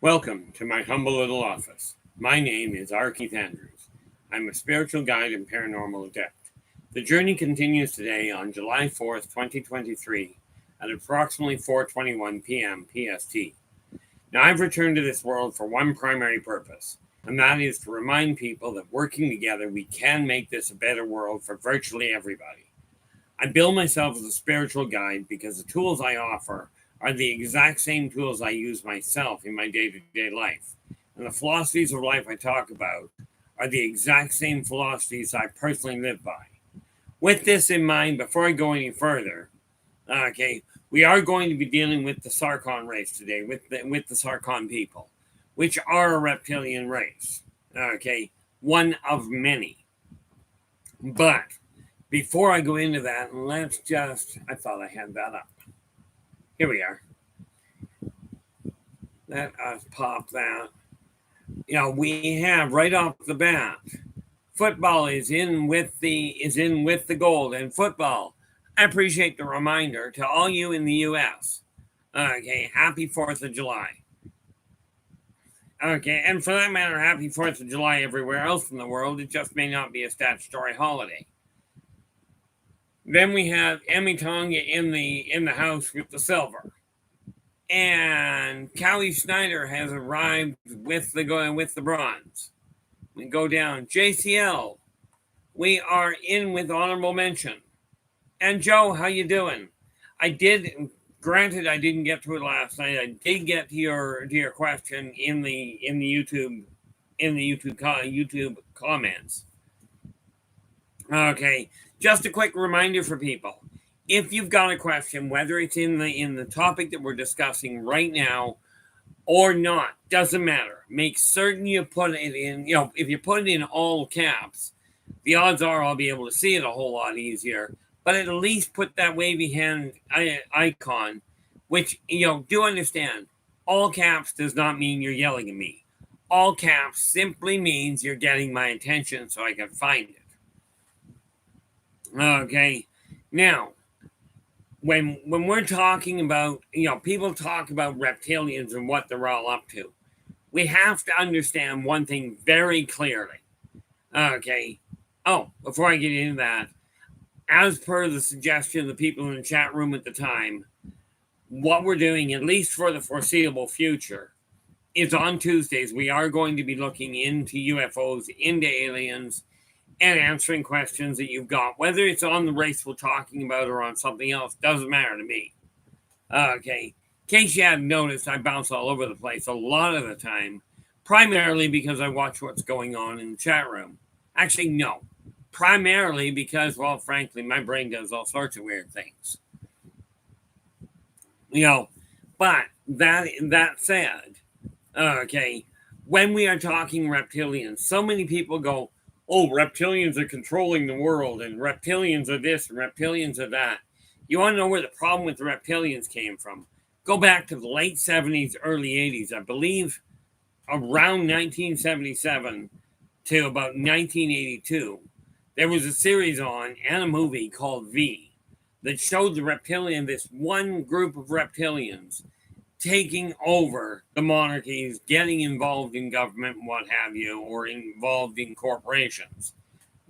Welcome to my humble little office. My name is R. Keith Andrews. I'm a spiritual guide and paranormal adept. The journey continues today on July 4th, 2023 at approximately 4:21 p.m. PST. Now, I've returned to this world for one primary purpose, and that is to remind people that working together we can make this a better world for virtually everybody. I bill myself as a spiritual guide because the tools I offer are the exact same tools I use myself in my day-to-day life. And the philosophies of life I talk about are the exact same philosophies I personally live by. With this in mind, before I go any further, we are going to be dealing with the Sarcahn race today, with the Sarcahn people, which are a reptilian race. One of many. But before I go into that, I thought I had that up. Here we are. Let us pop that. We have right off the bat, football is in with the gold. And football, I appreciate the reminder to all you in the U.S. Happy 4th of July. And for that matter, happy 4th of July everywhere else in the world. It just may not be a statutory holiday. Then we have Emmy Tonga in the house with the silver. And Callie Snyder has arrived with the bronze. We go down. JCL, we are in with honorable mention. And Joe, how you doing? Granted, I didn't get to it last night. I did get to your question in the YouTube comments. Okay, just a quick reminder for people. If you've got a question, whether it's in the topic that we're discussing right now or not, doesn't matter. Make certain you put it in, if you put it in all caps, the odds are I'll be able to see it a whole lot easier. But at least put that wavy hand icon, which, do understand, all caps does not mean you're yelling at me. All caps simply means you're getting my attention so I can find it. Okay, now, when we're talking about, people talk about reptilians and what they're all up to, we have to understand one thing very clearly. Okay. Oh, before I get into that, as per the suggestion of the people in the chat room at the time, what we're doing, at least for the foreseeable future, is on Tuesdays, we are going to be looking into UFOs, into aliens, and answering questions that you've got, whether it's on the race we're talking about or on something else, doesn't matter to me. In case you hadn't noticed, I bounce all over the place a lot of the time, primarily because I watch what's going on in the chat room. Actually, no. Primarily because, well, frankly, my brain does all sorts of weird things. But that said, when we are talking reptilians, so many people go, oh, reptilians are controlling the world, and reptilians are this, and reptilians are that. You want to know where the problem with the reptilians came from? Go back to the late 70s, early 80s. I believe around 1977 to about 1982, there was a series on and a movie called V that showed this one group of reptilians taking over the monarchies, getting involved in government and what have you, or involved in corporations.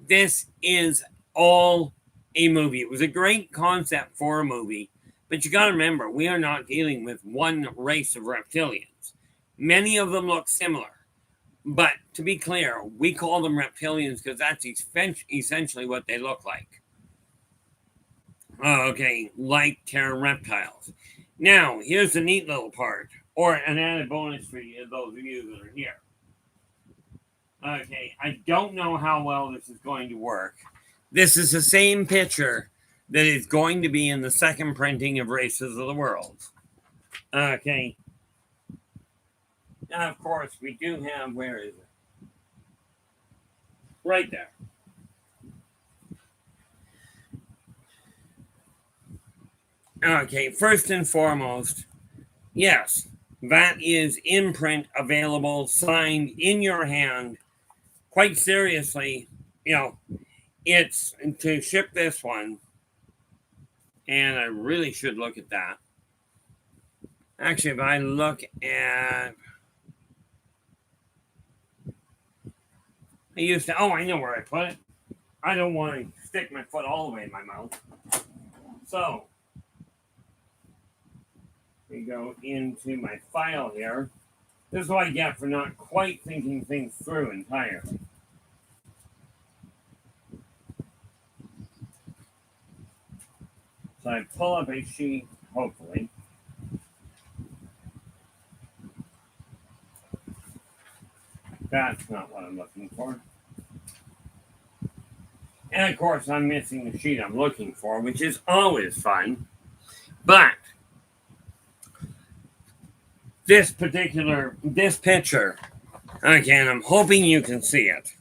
This is all a movie. It was a great concept for a movie, but you got to remember, we are not dealing with one race of reptilians. Many of them look similar, but to be clear, we call them reptilians because that's essentially what they look like. Like terra reptiles. Now, here's the neat little part, or an added bonus for you, those of you that are here. I don't know how well this is going to work. This is the same picture that is going to be in the second printing of Races of the World. Now, of course, we do have, where is it? Right there. First and foremost, yes, that is in print, available, signed in your hand. Quite seriously, it's to ship this one, and I really should look at that. Actually, if I look at I used to, oh, I know where I put it. I don't want to stick my foot all the way in my mouth. So, we go into my file here. This is what I get for not quite thinking things through entirely. So I pull up a sheet, hopefully. That's not what I'm looking for. And of course, I'm missing the sheet I'm looking for, which is always fun. But this picture, again, I'm hoping you can see it.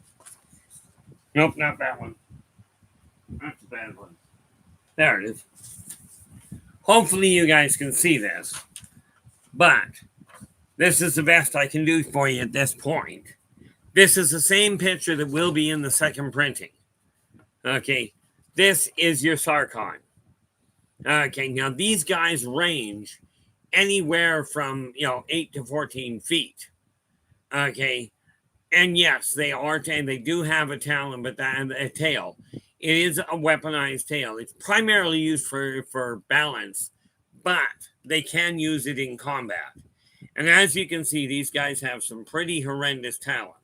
Nope, not that one. That's a bad one. There it is. Hopefully you guys can see this. But this is the best I can do for you at this point. This is the same picture that will be in the second printing. Okay, this is your Sarcahn. Okay, now these guys range anywhere from 8 to 14 feet. Okay, and yes, they do have a talon, but a tail. It is a weaponized tail. It's primarily used for balance, but they can use it in combat. And as you can see, these guys have some pretty horrendous talons.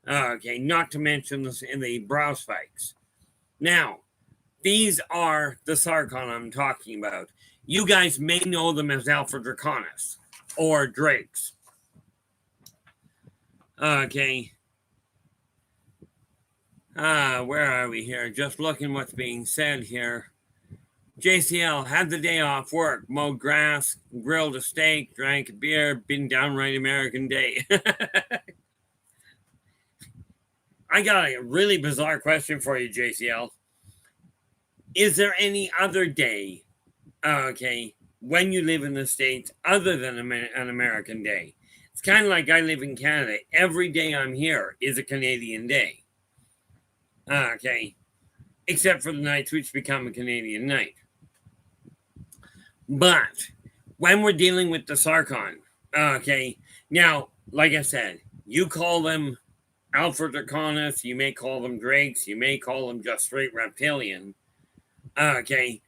Okay, not to mention the brow spikes. Now, these are the Sarcahn I'm talking about. You guys may know them as Alpha Draconis or Drakes. Okay. Where are we here? Just looking what's being said here. JCL had the day off work, mowed grass, grilled a steak, drank a beer, been downright American day. I got a really bizarre question for you, JCL. Is there any other day, when you live in the States other than an American day? It's kind of like I live in Canada. Every day I'm here is a Canadian day. Okay. Except for the nights which become a Canadian night. But when we're dealing with the Sarcahn, okay, now, like I said, you call them Alpha Draconis, you may call them Drakes, you may call them just straight Reptilian. Okay,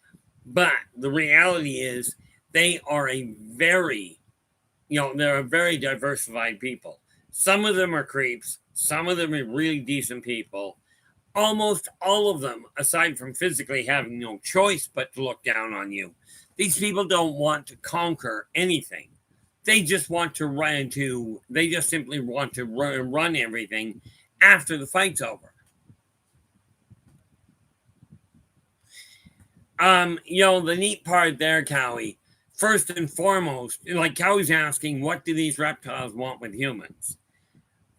but the reality is they are they're a very diversified people. Some of them are creeps, some of them are really decent people. Almost all of them, aside from physically having no choice but to look down on you, these people don't want to conquer anything. They just want to they just simply want to run everything after the fight's over. The neat part there, Cowie, first and foremost, like Cowie's asking, what do these reptiles want with humans?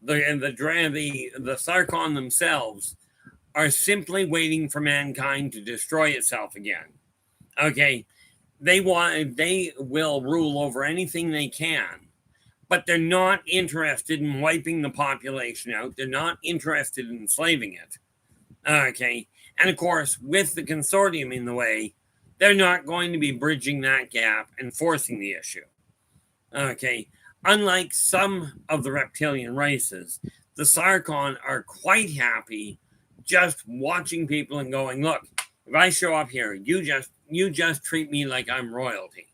The Sarcahn themselves are simply waiting for mankind to destroy itself again. Okay, they will rule over anything they can, but they're not interested in wiping the population out. They're not interested in enslaving it. Okay, and of course, with the consortium in the way, they're not going to be bridging that gap and forcing the issue. Okay, unlike some of the reptilian races, the Sarcahn are quite happy just watching people and going, look, if I show up here, you just treat me like I'm royalty.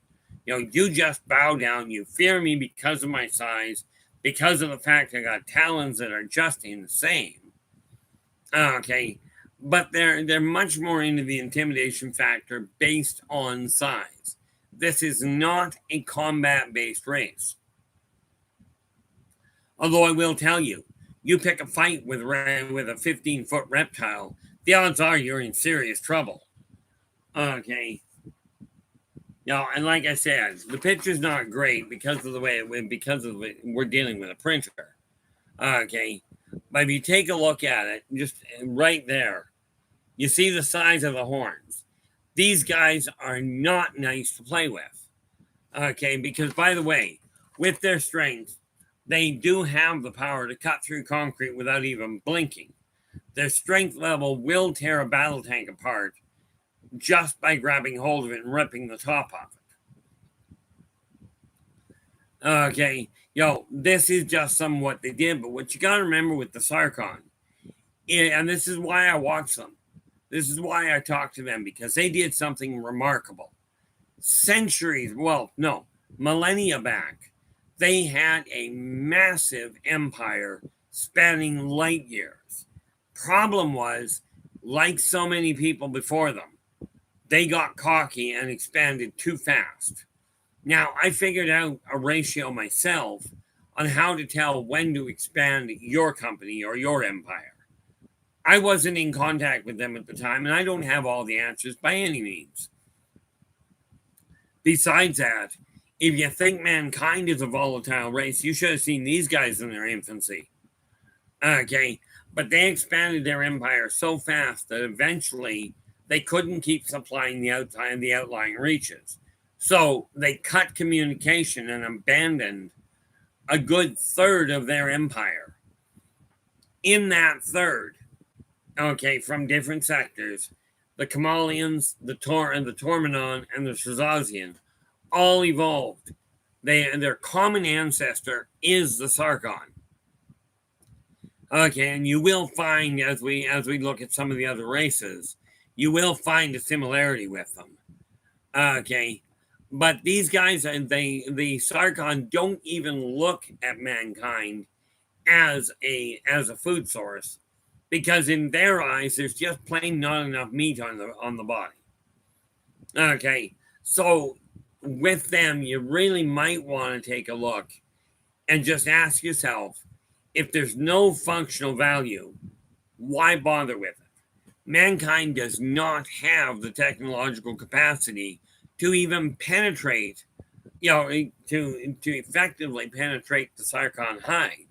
You just bow down. You fear me because of my size, because of the fact I got talons that are just insane. Okay, but they're much more into the intimidation factor based on size. This is not a combat-based race. Although I will tell you, you pick a fight with a 15-foot reptile, the odds are you're in serious trouble. Okay. And like I said, the picture's not great because of we're dealing with a printer. Okay. But if you take a look at it, just right there, you see the size of the horns. These guys are not nice to play with. Okay, because by the way, with their strength, they do have the power to cut through concrete without even blinking. Their strength level will tear a battle tank apart just by grabbing hold of it and ripping the top off Okay, this is just some what they did, but what you got to remember with the Sarcahn, and this is why I watch them, this is why I talk to them, because they did something remarkable. Centuries, well, no, millennia back, they had a massive empire spanning light years. Problem was, like so many people before them, they got cocky and expanded too fast. Now, I figured out a ratio myself on how to tell when to expand your company or your empire. I wasn't in contact with them at the time, and I don't have all the answers by any means. Besides that, if you think mankind is a volatile race, you should have seen these guys in their infancy. Okay, but they expanded their empire so fast that eventually they couldn't keep supplying the outlying reaches. So they cut communication and abandoned a good third of their empire. In that third, okay, from different sectors, the Kamalians, the Tormenon, and the Shazazian all evolved. Their common ancestor is the Sarcahn. Okay, and you will find as we look at some of the other races, you will find a similarity with them. Okay, but these guys, the Sarcahn don't even look at mankind as a food source, because in their eyes, there's just plain not enough meat on the body. Okay, so with them, you really might want to take a look and just ask yourself, if there's no functional value, why bother with it? Mankind does not have the technological capacity to even penetrate, to effectively penetrate the Sarcahn hide.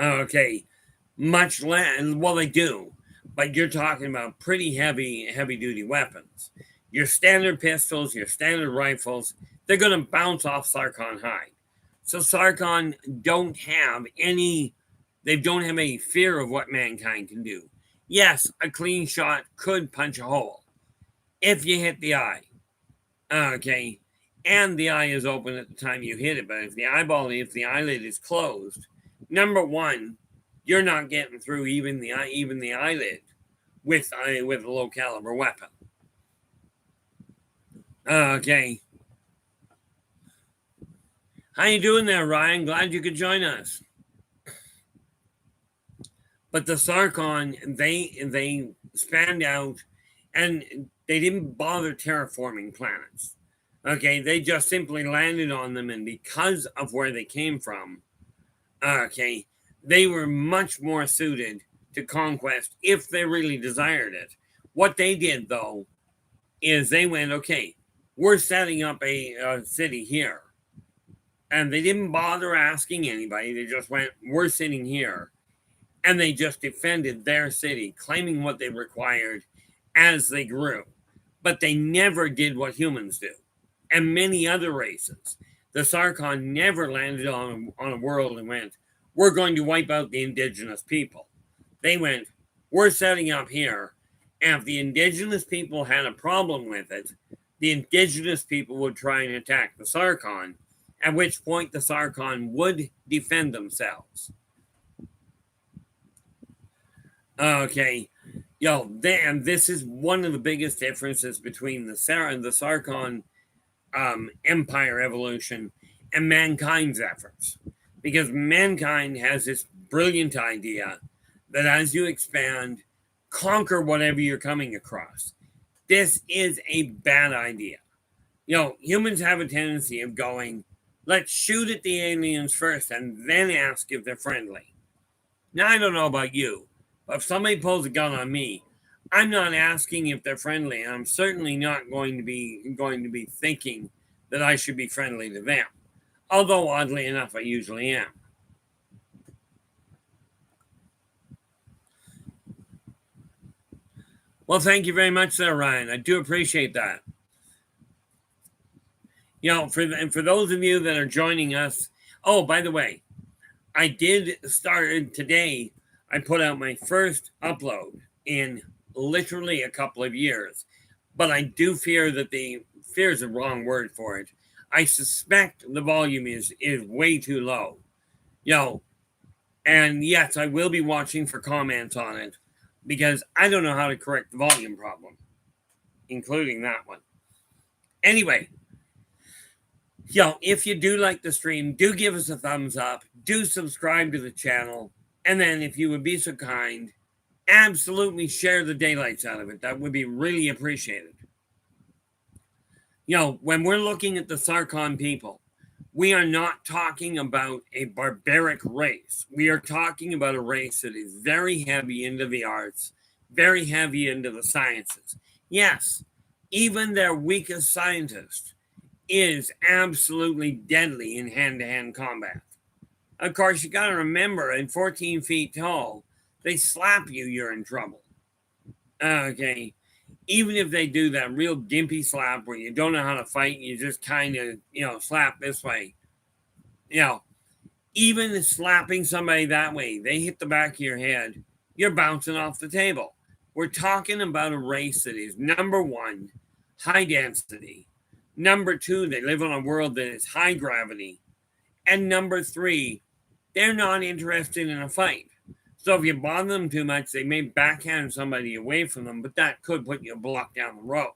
Okay, much less, well, they do, but you're talking about pretty heavy duty weapons. Your standard pistols, your standard rifles, they're going to bounce off Sarcahn hide. So Sarcahn don't have any fear of what mankind can do. Yes, a clean shot could punch a hole if you hit the eye. Okay, and the eye is open at the time you hit it, but if the eyelid is closed, number one, you're not getting through even the eyelid with a low caliber weapon. Okay. How you doing there, Ryan? Glad you could join us. But the Sarcahn, they spanned out, and they didn't bother terraforming planets. Okay, they just simply landed on them, and because of where they came from, okay, they were much more suited to conquest if they really desired it. What they did, though, is they went, okay, we're setting up a city here. And they didn't bother asking anybody. They just went, we're sitting here. And they just defended their city, claiming what they required as they grew. But they never did what humans do. And many other races. The Sarcahn never landed on a world and went, we're going to wipe out the indigenous people. They went, we're setting up here. And if the indigenous people had a problem with it, the indigenous people would try and attack the Sarcahn, at which point the Sarcahn would defend themselves. Okay, and this is one of the biggest differences between the Sarcahn Empire evolution and mankind's efforts. Because mankind has this brilliant idea that as you expand, conquer whatever you're coming across. This is a bad idea. Humans have a tendency of going, let's shoot at the aliens first and then ask if they're friendly. Now, I don't know about you, but if somebody pulls a gun on me, I'm not asking if they're friendly, and I'm certainly not going to be thinking that I should be friendly to them. Although, oddly enough, I usually am. Well, thank you very much there, Ryan. I do appreciate that. For those of you that are joining us, oh, by the way, I did start today. I put out my first upload in literally a couple of years, but I do fear that fear is the wrong word for it. I suspect the volume is way too low. And yes, I will be watching for comments on it because I don't know how to correct the volume problem, including that one. Anyway, if you do like the stream, do give us a thumbs up, do subscribe to the channel, and then if you would be so kind, absolutely share the daylights out of it. That would be really appreciated. When we're looking at the Sarcahn people, we are not talking about a barbaric race. We are talking about a race that is very heavy into the arts, very heavy into the sciences. Yes, even their weakest scientist is absolutely deadly in hand-to-hand combat. Of course, you got to remember, at 14 feet tall, they slap you, you're in trouble. Okay. Even if they do that real gimpy slap where you don't know how to fight, you just kind of, slap this way. Even slapping somebody that way, they hit the back of your head, you're bouncing off the table. We're talking about a race that is, number one, high density. Number two, they live on a world that is high gravity. And number three, they're not interested in a fight. So if you bother them too much, they may backhand somebody away from them, but that could put you a block down the road.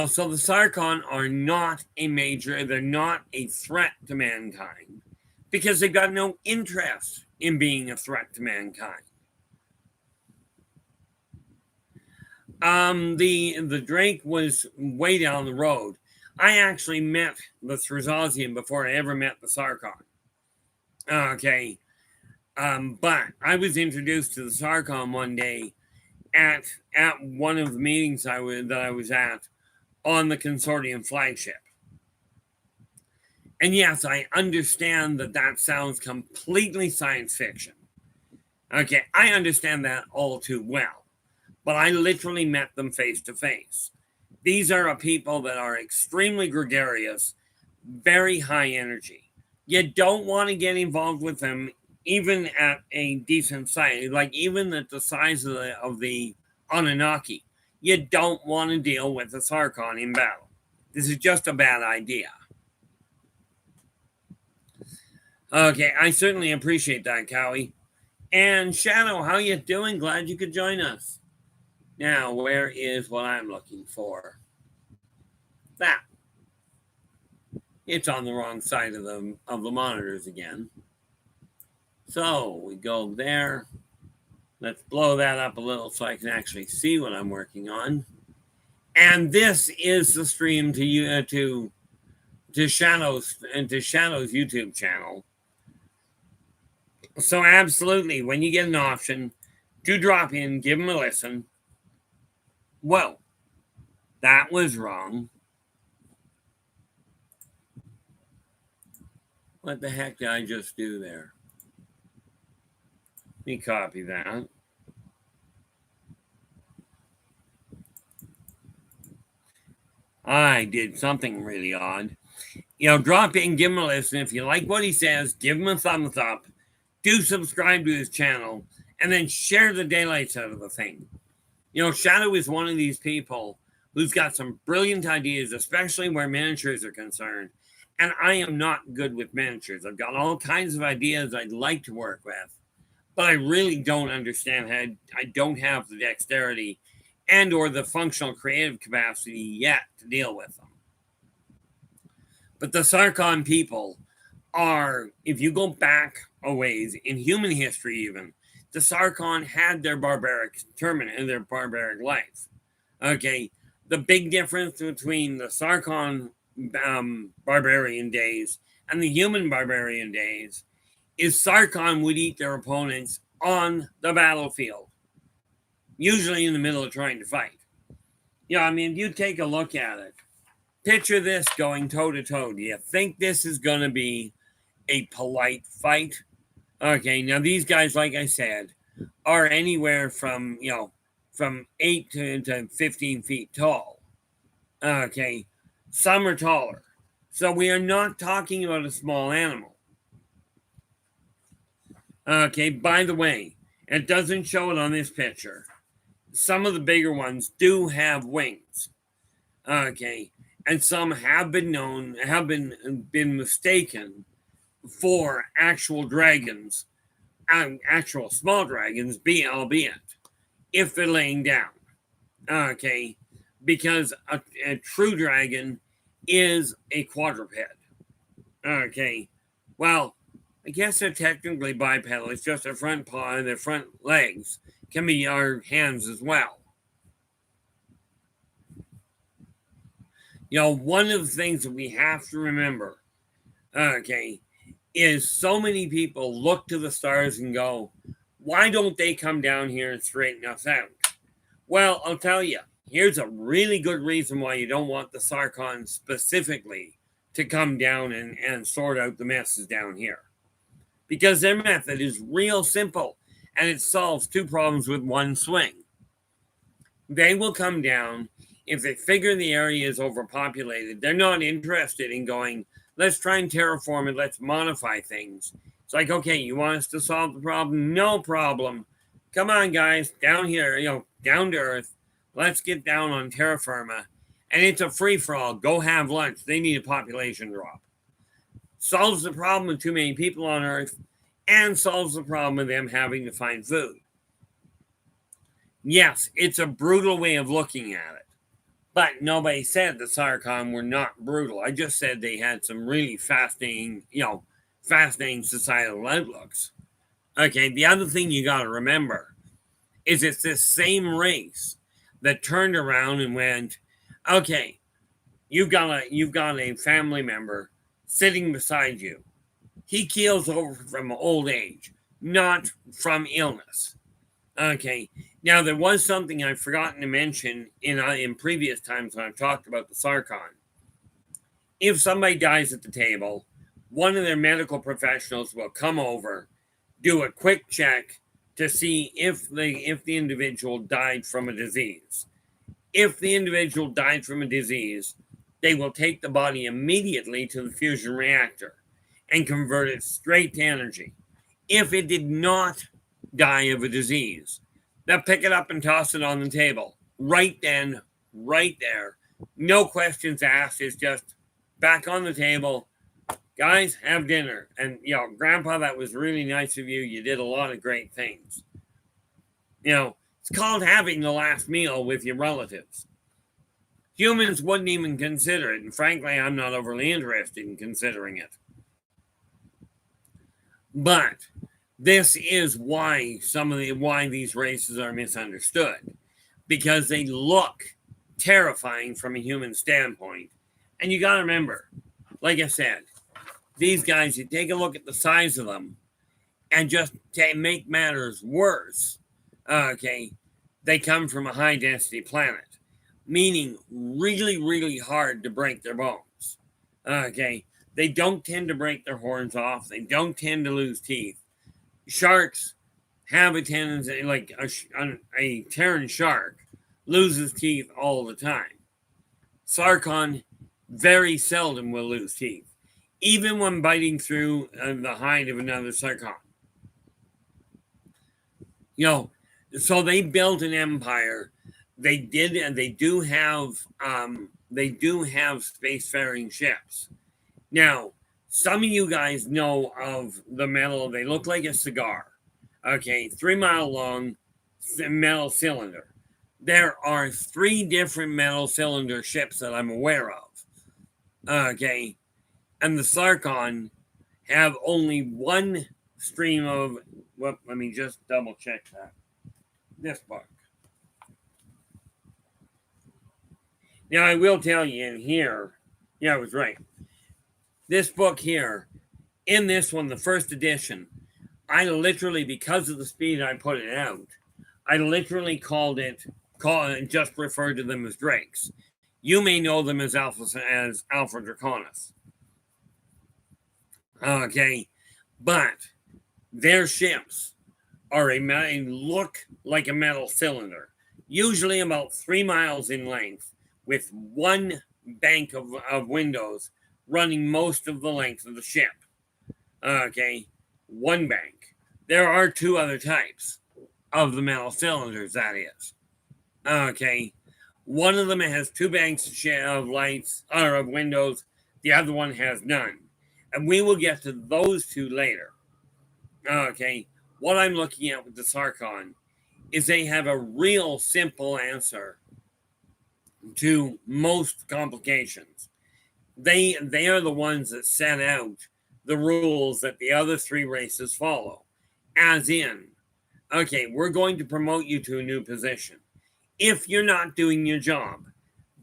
So the Sarcahn are not they're not a threat to mankind because they've got no interest in being a threat to mankind. The Drake was way down the road. I actually met the Thrazazian before I ever met the Sarcahn. Okay. But I was introduced to the Sarcahn one day at one of the meetings that I was at on the consortium flagship. And yes, I understand that sounds completely science fiction. Okay, I understand that all too well. But I literally met them face to face. These are a people that are extremely gregarious, very high energy. You don't want to get involved with them even at a decent size, like even at the size of the Anunnaki. You don't want to deal with the Sarcahn in battle. This is just a bad idea. Okay, I certainly appreciate that, Cowie. And Shadow, how you doing? Glad you could join us. Now, where is what I'm looking for? That. It's on the wrong side of the monitors again. So we go there. Let's blow that up a little so I can actually see what I'm working on. And this is the stream to Shadow's YouTube channel. So absolutely, when you get an option, do drop in, give them a listen. Whoa, that was wrong. What the heck did I just do there? Let me copy that. I did something really odd. Drop in, give him a listen. If you like what he says, give him a thumbs up. Do subscribe to his channel. And then share the daylights out of the thing. Shadow is one of these people who's got some brilliant ideas, especially where miniatures are concerned. And I am not good with miniatures. I've got all kinds of ideas I'd like to work with. But I really don't understand how I don't have the dexterity and or the functional creative capacity yet to deal with them. But the Sarcahn people are, if you go back a ways in human history even, the Sarcahn had their barbaric life. Okay, the big difference between the Sarcahn barbarian days and the human barbarian days is Sarcahn would eat their opponents on the battlefield, usually in the middle of trying to fight. If you take a look at it, picture this going toe-to-toe. Do you think this is going to be a polite fight? Okay, now these guys, like I said, are anywhere from 8 to 15 feet tall. Okay, some are taller. So we are not talking about a small animal. Okay, by the way, it doesn't show it on this picture. Some of the bigger ones do have wings. Okay, and some have been mistaken for actual dragons, actual small dragons, albeit if they're laying down. Okay, because a true dragon is a quadruped. Okay, well, I guess they're technically bipedal. It's just their front paw and their front legs can be our hands as well. One of the things that we have to remember, okay, is so many people look to the stars and go, why don't they come down here and straighten us out? Well, I'll tell you, here's a really good reason why you don't want the Sarcahn specifically to come down and sort out the messes down here. Because their method is real simple, and it solves two problems with one swing. They will come down. If they figure the area is overpopulated, they're not interested in going, let's try and terraform it, let's modify things. It's like, okay, you want us to solve the problem? No problem. Come on, guys, down here, down to Earth. Let's get down on terra firma. And it's a free-for-all. Go have lunch. They need a population drop. Solves the problem of too many people on Earth and solves the problem of them having to find food. Yes, it's a brutal way of looking at it. But nobody said the Sarcahn were not brutal. I just said they had some really fascinating societal outlooks. Okay, the other thing you got to remember is it's this same race that turned around and went, okay, you've got a family member sitting beside you. He keels over from old age, not from illness. Okay, now there was something I've forgotten to mention in previous times when I've talked about the Sarcahn. If somebody dies at the table, one of their medical professionals will come over, do a quick check to see if the individual died from a disease. If the individual died from a disease, they will take the body immediately to the fusion reactor and convert it straight to energy. If it did not die of a disease, they'll pick it up and toss it on the table. Right then, right there. No questions asked. It's just back on the table. Guys, have dinner. And, Grandpa, that was really nice of you. You did a lot of great things. It's called having the last meal with your relatives. Humans wouldn't even consider it. And frankly, I'm not overly interested in considering it. But this is why why these races are misunderstood. Because they look terrifying from a human standpoint. And you got to remember, like I said, these guys, you take a look at the size of them, and just to make matters worse, okay, they come from a high-density planet, meaning really, really hard to break their bones. Okay, they don't tend to break their horns off. They don't tend to lose teeth. Sharks have a tendency, like a Terran shark loses teeth all the time. Sarcahn very seldom will lose teeth, even when biting through the hide of another Sarcahn. So they built an empire. They did, and they do have spacefaring ships. Now, some of you guys know of the metal. They look like a cigar. Okay, 3 mile long metal cylinder. There are 3 different metal cylinder ships that I'm aware of. Okay, and the Sarcahn have only one stream of. Well, let me just double check that. This book. Now, I will tell you in here. Yeah, I was right. This book here, in this one, the first edition, I literally, because of the speed I put it out, I literally just referred to them as Drakes. You may know them as Alpha Draconis. Okay, but their ships look like a metal cylinder, usually about 3 miles in length, with one bank of windows running most of the length of the ship. Okay, one bank. There are 2 other types of the metal cylinders, that is. Okay, One of them has two banks of lights or of windows. The other one has none. And we will get to those two later. Okay. What I'm looking at with the Sarcahn is they have a real simple answer to most complications. They are the ones that set out the rules that the other three races follow. As in, okay, we're going to promote you to a new position. If you're not doing your job,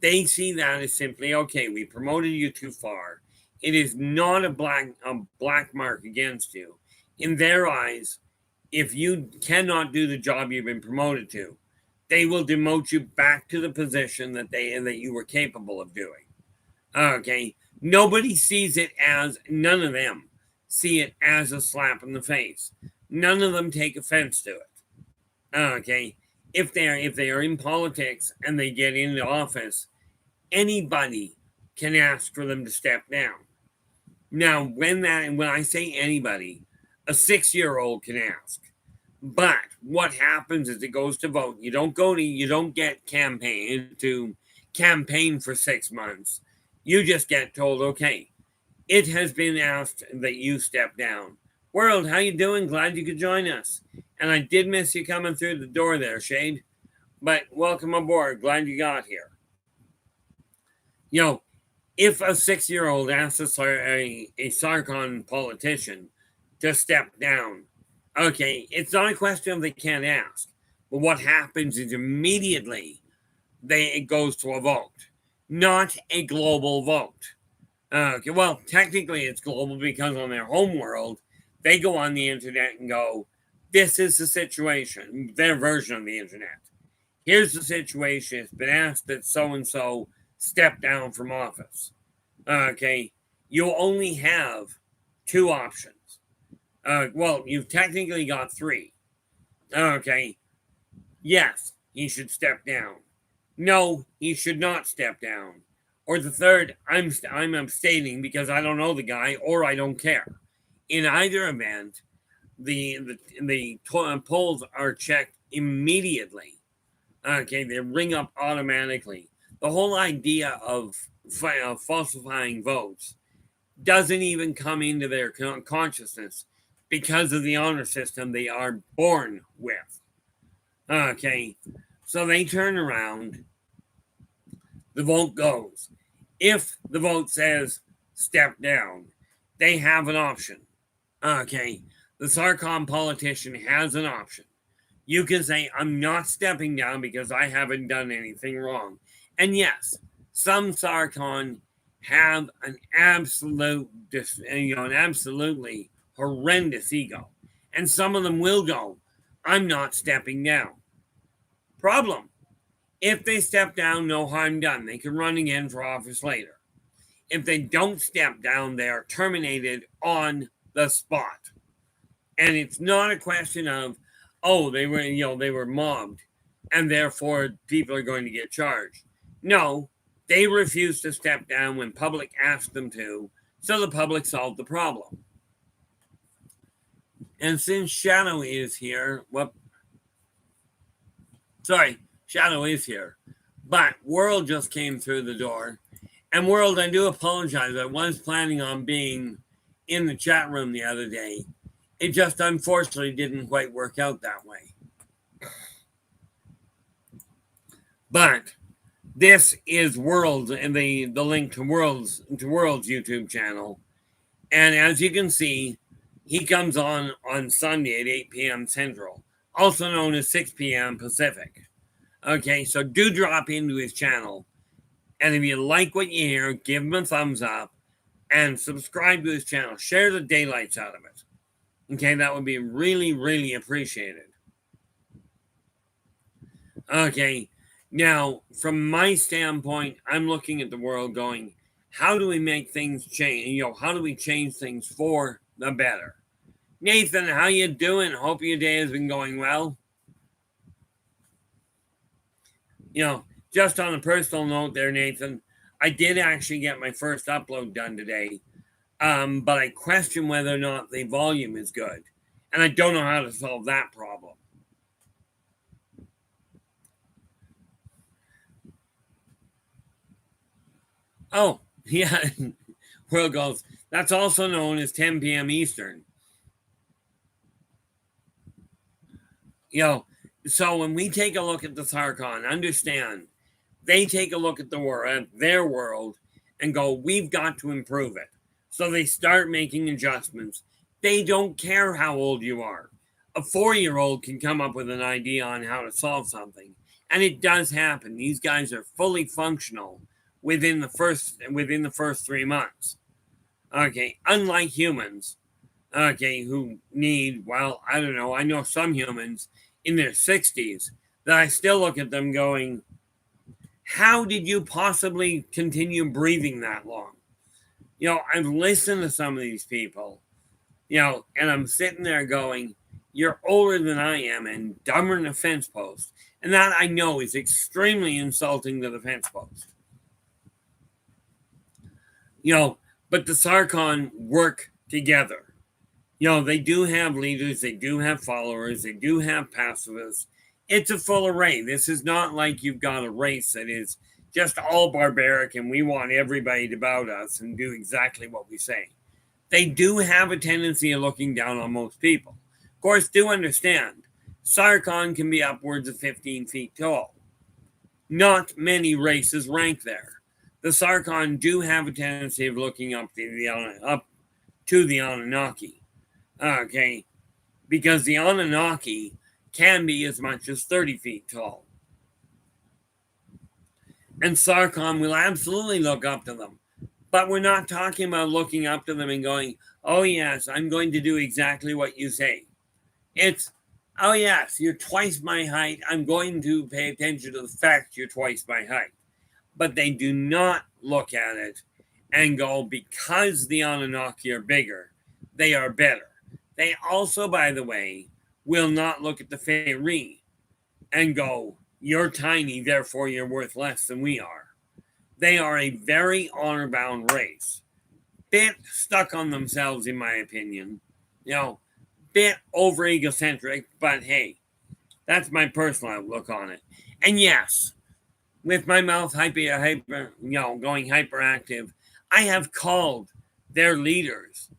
they see that as simply, okay, we promoted you too far. It is not a black mark against you. In their eyes, if you cannot do the job you've been promoted to, they will demote you back to the position that you were capable of doing. Okay, nobody sees it as, none of them see it as a slap in the face. None of them take offense to it. Okay, if they are in politics and they get into office, anybody can ask for them to step down. Now, when I say anybody, a 6-year-old can ask. But what happens is it goes to vote. You don't get to campaign for 6 months. You just get told, okay, it has been asked that you step down. World, how you doing? Glad you could join us. And I did miss you coming through the door there, Shade. But welcome aboard. Glad you got here. If a 6-year-old asks a Sarcahn politician to step down, okay, it's not a question of they can't ask. But what happens is immediately it goes to a vote, not a global vote. Okay, well, technically it's global because on their home world, they go on the internet and go, this is the situation, their version of the internet. Here's the situation. It's been asked that so-and-so step down from office. Okay, you only have 2 options. Well, you've technically got 3. Okay, yes, he should step down. No, he should not step down. Or the third, I'm abstaining because I don't know the guy or I don't care. In either event, the polls are checked immediately. Okay, they ring up automatically. The whole idea of falsifying votes doesn't even come into their consciousness because of the honor system they are born with. Okay, so they turn around, the vote goes. If the vote says step down, they have an option. Okay, the Sarcahn politician has an option. You can say, I'm not stepping down because I haven't done anything wrong. And yes, some Sarcahn have an absolutely horrendous ego. And some of them will go, I'm not stepping down. Problem. If they step down, no harm done. They can run again for office later. If they don't step down, they are terminated on the spot. And it's not a question of, oh, they were mobbed and therefore people are going to get charged. No, they refused to step down when public asked them to, so the public solved the problem. And since Shadow is here, Shadow is here, but World just came through the door. And World, I do apologize. I was planning on being in the chat room the other day. It just unfortunately didn't quite work out that way. But this is World and the link to World's YouTube channel. And as you can see, he comes on Sunday at 8 p.m. Central, also known as 6 p.m. Pacific. Okay, so do drop into his channel. And if you like what you hear, give him a thumbs up and subscribe to his channel. Share the daylights out of it. Okay, that would be really, really appreciated. Okay, now, from my standpoint, I'm looking at the world going, how do we make things change? How do we change things for the better? Nathan, how you doing? Hope your day has been going well. Just on a personal note there, Nathan, I did actually get my first upload done today, but I question whether or not the volume is good, and I don't know how to solve that problem. Oh, yeah. World goes. That's also known as 10 p.m. Eastern. So when we take a look at the Sarcahn, understand they take a look at their world, and go, we've got to improve it. So they start making adjustments. They don't care how old you are. A 4-year-old can come up with an idea on how to solve something, and it does happen. These guys are fully functional within the first 3 months. Okay, unlike humans, okay, who need, well, I don't know, I know some humans in their 60s that I still look at them going, how did you possibly continue breathing that long? I've listened to some of these people, and I'm sitting there going, you're older than I am and dumber than a fence post. And that I know is extremely insulting to the fence post. But the Sarcahn work together. They do have leaders, they do have followers, they do have pacifists. It's a full array. This is not like you've got a race that is just all barbaric and we want everybody to bow to us and do exactly what we say. They do have a tendency of looking down on most people. Of course, do understand, Sarcahn can be upwards of 15 feet tall. Not many races rank there. The Sarcahn do have a tendency of looking up to the Anunnaki. Okay, because the Anunnaki can be as much as 30 feet tall. And Sarcahn will absolutely look up to them. But we're not talking about looking up to them and going, oh yes, I'm going to do exactly what you say. It's, oh yes, you're twice my height. I'm going to pay attention to the fact you're twice my height. But they do not look at it and go, because the Anunnaki are bigger, they are better. They also, by the way, will not look at the Feyre and go, you're tiny, therefore you're worth less than we are. They are a very honor-bound race. Bit stuck on themselves, in my opinion. Bit over-egocentric, but hey, that's my personal outlook on it. And yes, with my mouth going hyperactive, I have called their leaders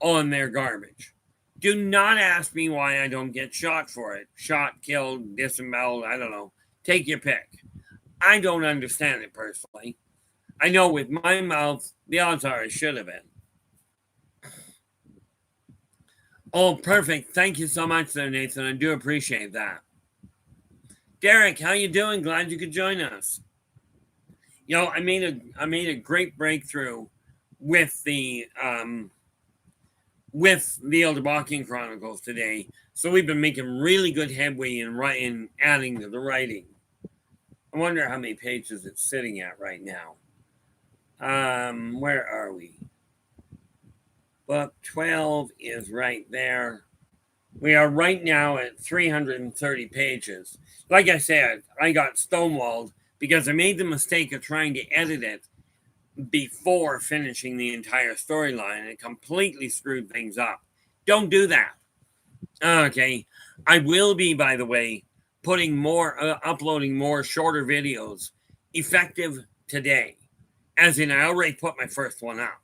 on their garbage. Do not ask me why I don't get shot for it. Shot, killed, disemboweled, I don't know. Take your pick. I don't understand it personally. I know with my mouth, the odds are I should have been. Oh, perfect. Thank you so much there, Nathan. I do appreciate that. Derek, how you doing? Glad you could join us. I made a great breakthrough with the Yldrbacian Chronicles today. So we've been making really good headway in adding to the writing. I wonder how many pages it's sitting at right now. Where are we? Book 12 is right there. We are right now at 330 pages. Like I said, I got stonewalled because I made the mistake of trying to edit it before finishing the entire storyline, and it completely screwed things up. Don't do that. Okay. I will be, by the way, uploading more shorter videos effective today. As in, I already put my first one up.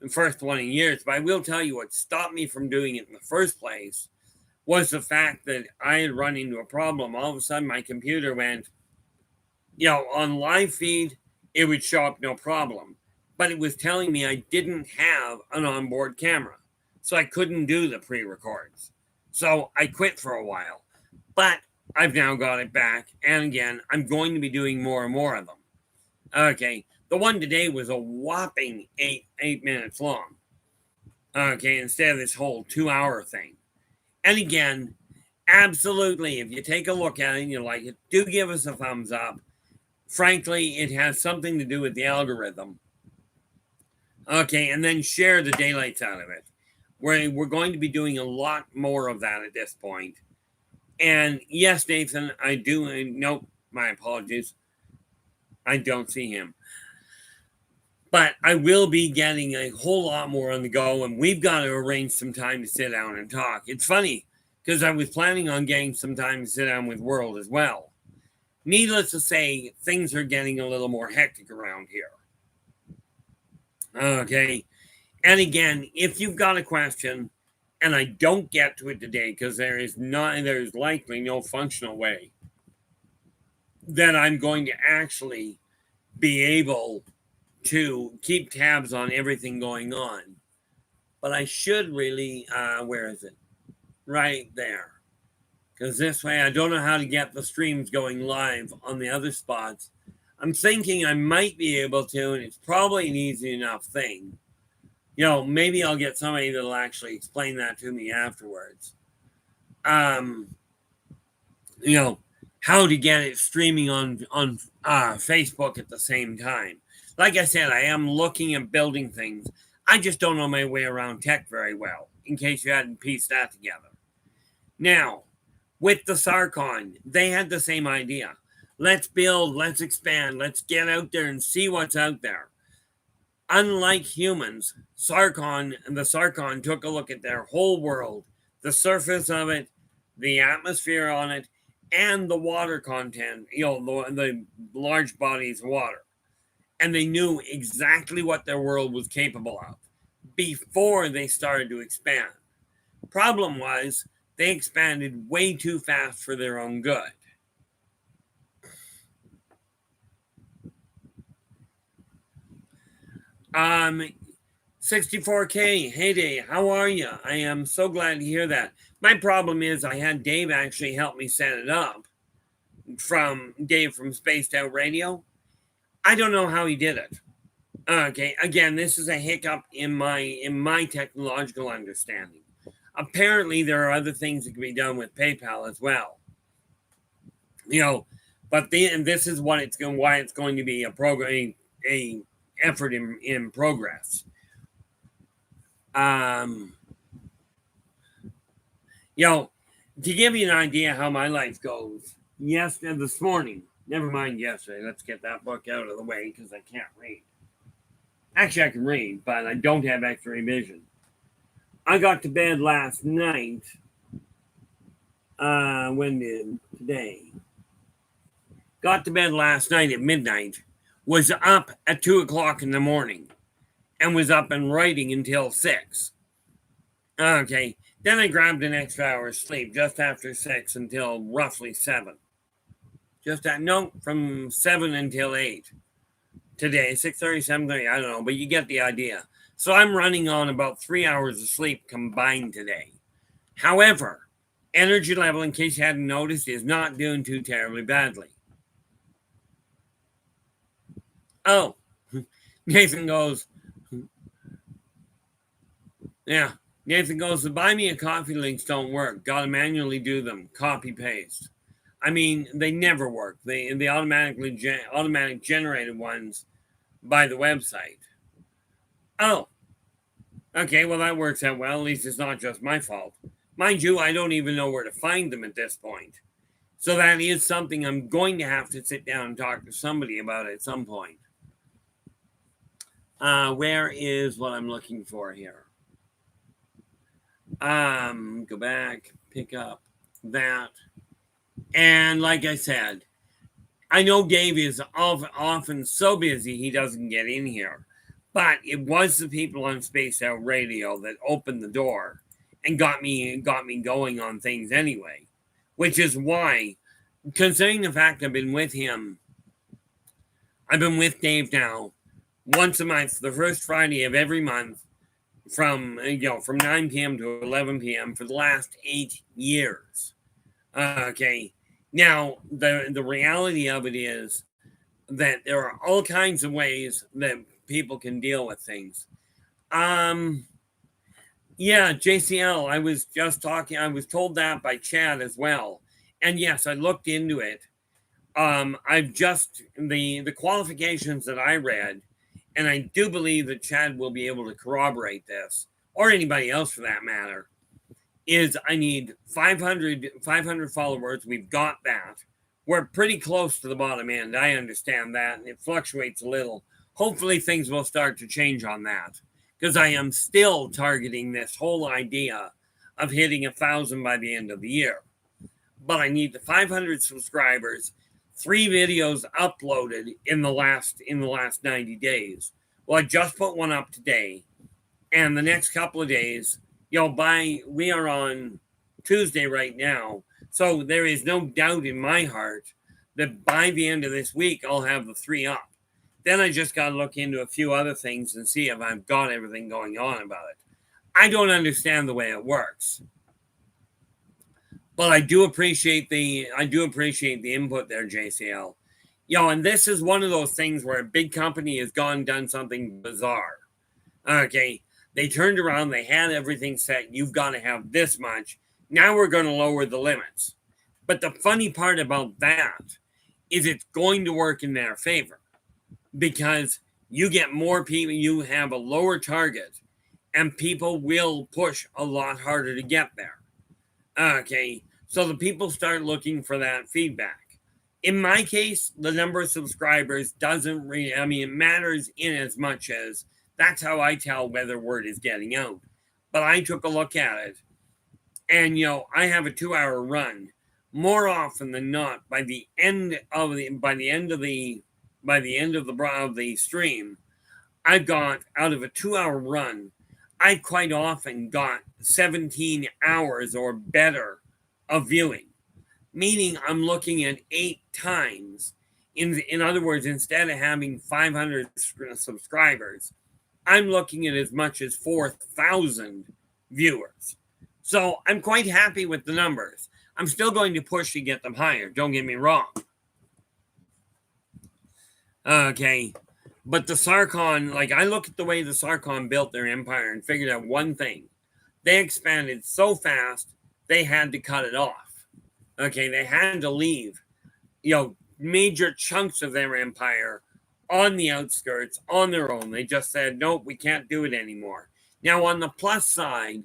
The first one in years. But I will tell you what stopped me from doing it in the first place was the fact that I had run into a problem. All of a sudden, my computer went, on live feed, it would show up no problem. But it was telling me I didn't have an onboard camera. So I couldn't do the pre-records. So I quit for a while. But I've now got it back. And again, I'm going to be doing more and more of them. Okay. The one today was a whopping 8 minutes long. Okay. Instead of this whole 2-hour thing. And again, absolutely, if you take a look at it and you like it, do give us a thumbs up. Frankly, it has something to do with the algorithm. Okay, and then share the daylights out of it. We're going to be doing a lot more of that at this point. And yes, Nathan, I do. Nope, my apologies. I don't see him. But I will be getting a whole lot more on the go, and we've got to arrange some time to sit down and talk. It's funny, because I was planning on getting some time to sit down with World as well. Needless to say, things are getting a little more hectic around here. Okay. And again, if you've got a question and I don't get to it today, because there's likely no functional way that I'm going to actually be able to keep tabs on everything going on. But I should really, where is it? Right there. Because this way I don't know how to get the streams going live on the other spots. I'm thinking I might be able to, and it's probably an easy enough thing. Maybe I'll get somebody that'll actually explain that to me afterwards. How to get it streaming on Facebook at the same time. Like I said, I am looking at building things. I just don't know my way around tech very well, in case you hadn't pieced that together. Now, with the Sarcahn, they had the same idea. Let's build, let's expand, let's get out there and see what's out there. Unlike humans, the Sarcahn took a look at their whole world, the surface of it, the atmosphere on it, and the water content, the large bodies of water. And they knew exactly what their world was capable of before they started to expand. Problem was, they expanded way too fast for their own good. Um, 64K, heyday, how are you? I am so glad to hear that. My problem is I had Dave actually help me set it up. Dave from Spaced Out Radio. I don't know how he did it. Okay, again, this is a hiccup in my technological understanding. Apparently, there are other things that can be done with PayPal as well. But this is why it's going to be a effort in progress. To give you an idea how my life goes, this morning, never mind yesterday, let's get that book out of the way because I can't read. Actually, I can read, but I don't have X-ray vision. I got to bed last night. Today? Got to bed last night at midnight, was up at 2 o'clock in the morning, and was up and writing until 6. Okay, then I grabbed an extra hour's sleep just after 6 until roughly 7. From 7 until 8. Today, 6:30, 7:30, I don't know, but you get the idea. So I'm running on about 3 hours of sleep combined today. However, energy level, in case you hadn't noticed, is not doing too terribly badly. Oh, Nathan goes, yeah. Nathan goes, the buy me a coffee links don't work. Got to manually do them. Copy paste. I mean, they never work. The automatic generated ones by the website. Oh, okay. Well, that works out well. At least it's not just my fault. Mind you, I don't even know where to find them at this point. So that is something I'm going to have to sit down and talk to somebody about at some point. Where is what I'm looking for here? Go back, pick up that. And like I said, I know Dave is often so busy he doesn't get in here. But it was the people on Spaced Out Radio that opened the door and got me going on things anyway. Which is why, considering the fact I've been with Dave now once a month, the first Friday of every month, from 9 p.m. to 11 p.m. for the last 8 years. Okay. Now, the reality of it is that there are all kinds of ways that people can deal with things. Yeah, JCL, I was just talking, I was told that by Chad as well. And yes, I looked into it. I've just, the qualifications that I read, and I do believe that Chad will be able to corroborate this, or anybody else for that matter, is I need 500 followers. We've got that. We're pretty close to the bottom end. I understand that, and it fluctuates a little. Hopefully things will start to change on that, because I am still targeting this whole idea of hitting 1,000 by the end of the year. But I need the 500 subscribers, 3 videos uploaded in the last 90 days, Well, I just put one up today, and the next couple of days, we are on Tuesday right now, so there is no doubt in my heart that by the end of this week, I'll have the 3 up. Then I just got to look into a few other things and see if I've got everything going on about it. I don't understand the way it works, but I do appreciate the input there, JCL. And this is one of those things where a big company has gone and done something bizarre. Okay, they turned around, they had everything set. You've got to have this much. Now we're going to lower the limits. But the funny part about that is it's going to work in their favor, because you get more people, you have a lower target, and people will push a lot harder to get there. Okay, so the people start looking for that feedback. In my case, the number of subscribers doesn't really, it matters in as much as that's how I tell whether word is getting out. But I took a look at it, and I have a 2-hour run. More often than not, by the end of the stream, I got out of a 2-hour run, I quite often got 17 hours or better of viewing, meaning I'm looking at 8 times. In other words, instead of having 500 subscribers, I'm looking at as much as 4,000 viewers. So I'm quite happy with the numbers. I'm still going to push to get them higher, don't get me wrong. Okay, but the Sarcahn, I look at the way the Sarcahn built their empire and figured out one thing. They expanded so fast, they had to cut it off. Okay, they had to leave, major chunks of their empire on the outskirts on their own. They just said, nope, we can't do it anymore. Now, on the plus side,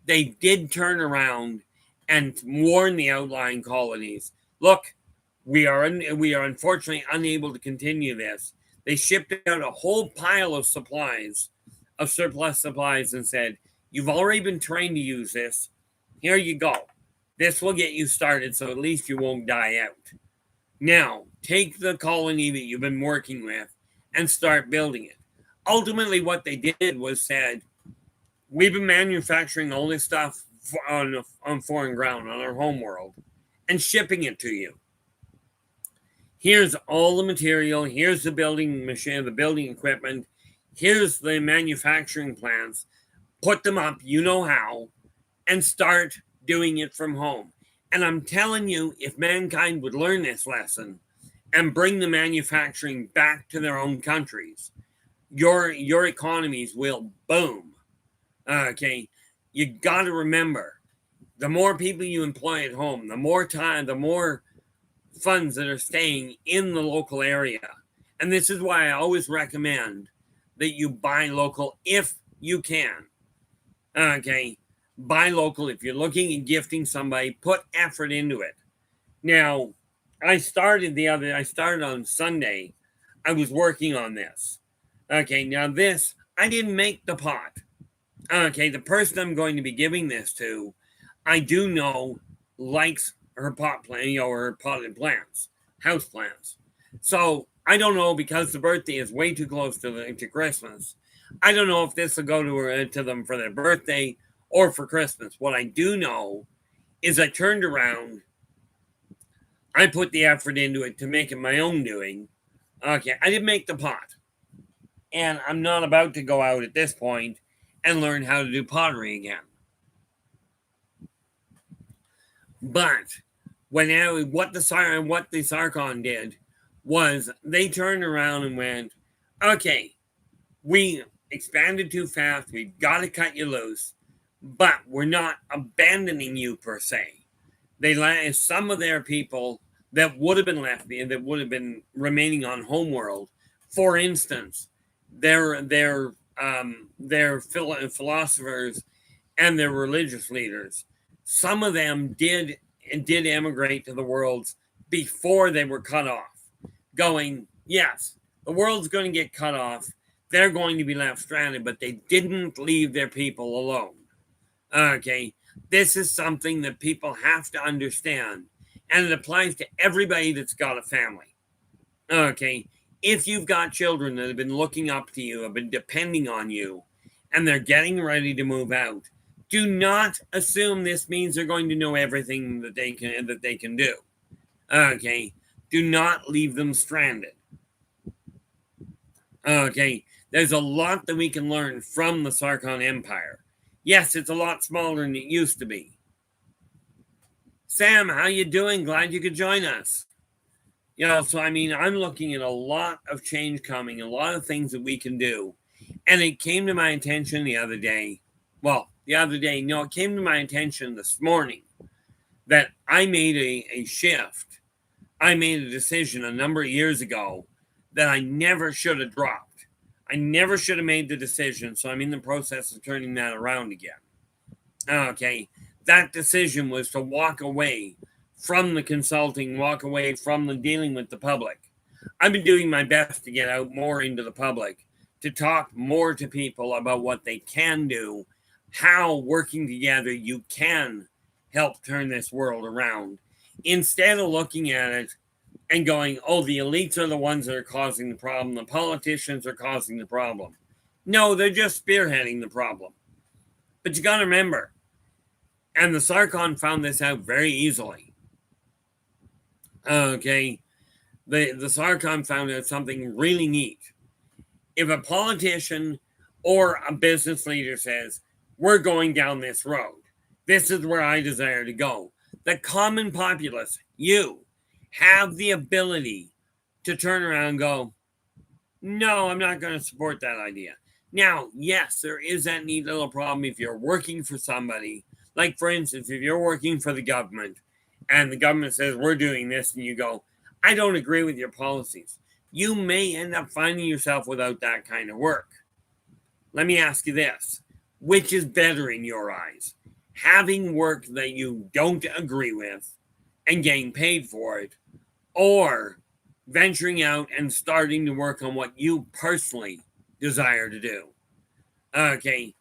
they did turn around and warn the outlying colonies, look, we are unfortunately unable to continue this. They shipped out a whole pile of supplies, of surplus supplies, and said, you've already been trained to use this. Here you go. This will get you started, so at least you won't die out. Now, take the colony that you've been working with and start building it. Ultimately, what they did was said, we've been manufacturing all this stuff on foreign ground, on our home world, and shipping it to you. Here's all the material. Here's the building machine, the building equipment. Here's the manufacturing plants. Put them up, you know how, and start doing it from home. And I'm telling you, if mankind would learn this lesson and bring the manufacturing back to their own countries, your economies will boom. Okay, you got to remember, the more people you employ at home, the more time, the more funds that are staying in the local area. And this is why I always recommend that you buy local if you can. Okay, buy local. If you're looking at gifting somebody, put effort into it. Now, I started on Sunday. I was working on this. Okay, now this, I didn't make the pot. Okay, the person I'm going to be giving this to, I do know likes her pot plant, or her potted plants, house plants. So I don't know, because the birthday is way too close to Christmas. I don't know if this will go to them for their birthday or for Christmas. What I do know is I turned around, I put the effort into it to make it my own doing. Okay, I didn't make the pot, and I'm not about to go out at this point and learn how to do pottery again. But what the Sarcahn did was they turned around and went, okay, we expanded too fast, we've got to cut you loose, but we're not abandoning you per se. They let some of their people that would have been left, that would have been remaining on homeworld, for instance, their philosophers and their religious leaders, some of them did emigrate to the worlds before they were cut off, going, yes, the world's going to get cut off, they're going to be left stranded, but they didn't leave their people alone. Okay, this is something that people have to understand, and it applies to everybody that's got a family. Okay, if you've got children that have been looking up to you, have been depending on you, and they're getting ready to move out, do not assume this means they're going to know everything that they can do. Okay, do not leave them stranded. Okay, there's a lot that we can learn from the Sarcahn Empire. Yes, it's a lot smaller than it used to be. Sam, how you doing? Glad you could join us. So I mean, I'm looking at a lot of change coming, a lot of things that we can do. And it came to my attention the other day. It came to my attention this morning that I made a shift. I made a decision a number of years ago that I never should have dropped. I never should have made the decision, so I'm in the process of turning that around again. Okay, that decision was to walk away from the consulting, walk away from the dealing with the public. I've been doing my best to get out more into the public, to talk more to people about what they can do, how working together you can help turn this world around, instead of looking at it and going, oh, the elites are the ones that are causing the problem. The politicians are causing the problem. No, they're just spearheading the problem. But you got to remember, and the Sarcahn found this out very easily. Okay, the Sarcahn found out something really neat. If a politician or a business leader says, we're going down this road, this is where I desire to go, the common populace, you, have the ability to turn around and go, no, I'm not going to support that idea. Now, yes, there is that neat little problem if you're working for somebody. Like, for instance, if you're working for the government and the government says, we're doing this, and you go, I don't agree with your policies, you may end up finding yourself without that kind of work. Let me ask you this. Which is better in your eyes? Having work that you don't agree with and getting paid for it, or venturing out and starting to work on what you personally desire to do? Okay.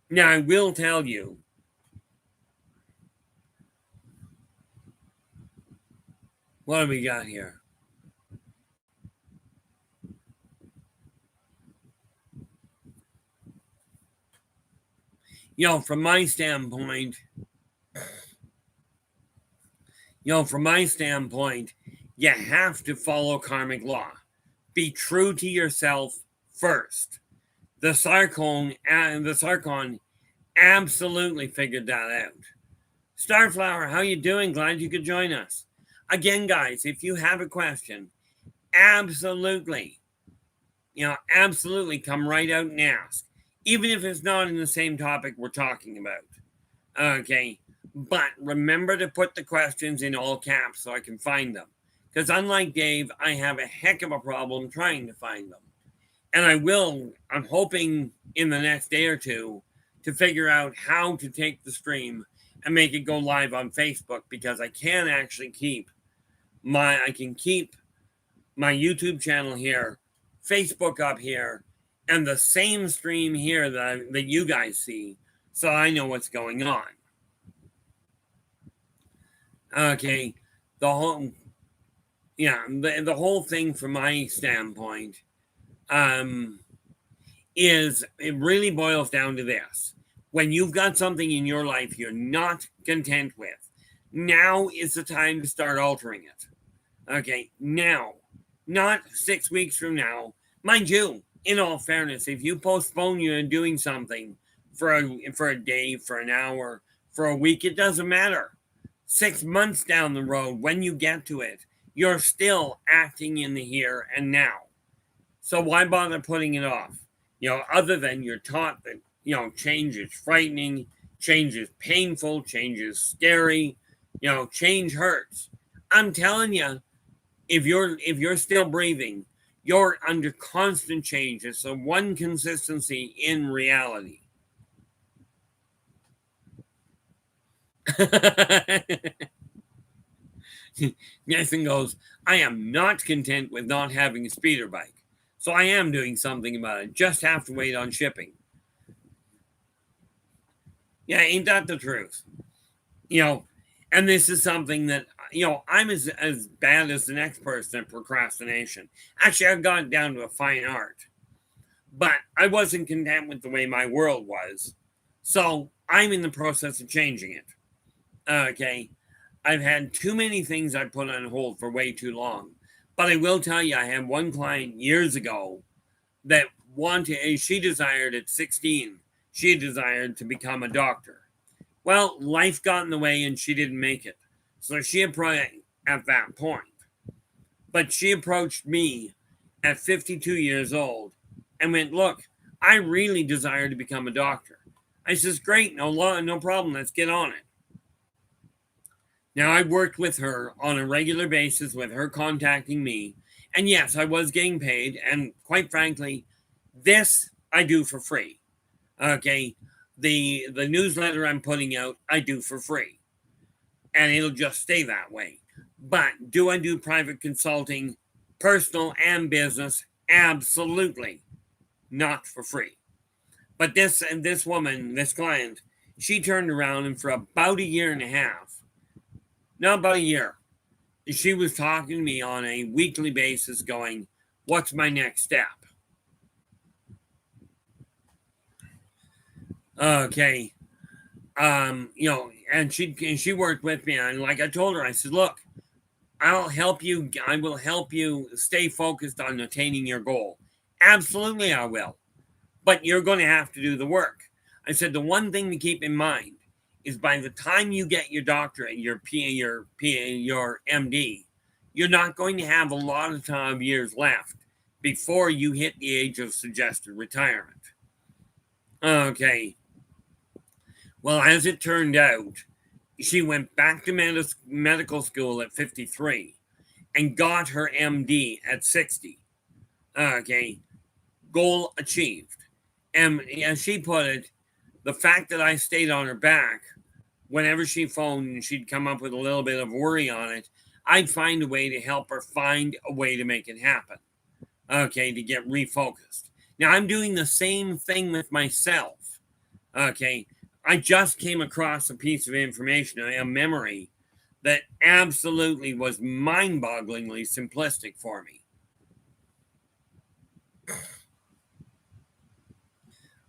Now, I will tell you, what do we got here? From my standpoint, you have to follow karmic law. Be true to yourself first. The Sarcahn absolutely figured that out. Starflower, how you doing? Glad you could join us. Again, guys, if you have a question, absolutely come right out and ask. Even if it's not in the same topic we're talking about. Okay, but remember to put the questions in all caps so I can find them. Because unlike Dave, I have a heck of a problem trying to find them. And I'm hoping in the next day or two to figure out how to take the stream and make it go live on Facebook, because I can actually keep my YouTube channel here, Facebook up here, and the same stream here that you guys see, so I know what's going on. Okay, the whole thing from my standpoint is, it really boils down to this. When you've got something in your life you're not content with, now is the time to start altering it. Okay, now, not 6 weeks from now. Mind you, in all fairness, if you postpone you doing something for a day, for an hour, for a week, it doesn't matter. 6 months down the road, when you get to it, you're still acting in the here and now. So why bother putting it off? Other than you're taught that, change is frightening, change is painful, change is scary, change hurts. I'm telling you, if you're still breathing, you're under constant change. It's the one consistency in reality. Nathan goes, I am not content with not having a speeder bike. So I am doing something about it. Just have to wait on shipping. Yeah, ain't that the truth? And this is something that I'm as bad as the next person at procrastination. Actually, I've gone down to a fine art, but I wasn't content with the way my world was. So I'm in the process of changing it. Okay. I've had too many things I put on hold for way too long. But I will tell you, I had one client years ago that she desired at 16, she desired to become a doctor. Well, life got in the way and she didn't make it. So she approached at that point. But she approached me at 52 years old and went, look, I really desire to become a doctor. I says, great, no problem, let's get on it. Now, I worked with her on a regular basis with her contacting me. And yes, I was getting paid. And quite frankly, this I do for free. Okay. The newsletter I'm putting out, I do for free. And it'll just stay that way. But do I do private consulting, personal and business? Absolutely. Not for free. But this woman, this client, she turned around and for about a year and a half, not about a year, she was talking to me on a weekly basis going, what's my next step? Okay. And she worked with me, and like I told her, I said, look, I will help you stay focused on attaining your goal. Absolutely I will. But you're going to have to do the work. I said the one thing to keep in mind is by the time you get your doctorate, your MD, you're not going to have a lot of time years left before you hit the age of suggested retirement. Okay. Well, as it turned out, she went back to medical school at 53 and got her MD at 60. Okay. Goal achieved. And as she put it, the fact that I stayed on her back, whenever she phoned and she'd come up with a little bit of worry on it, I'd find a way to help her find a way to make it happen. Okay, to get refocused. Now, I'm doing the same thing with myself. Okay, I just came across a piece of information, a memory, that absolutely was mind-bogglingly simplistic for me.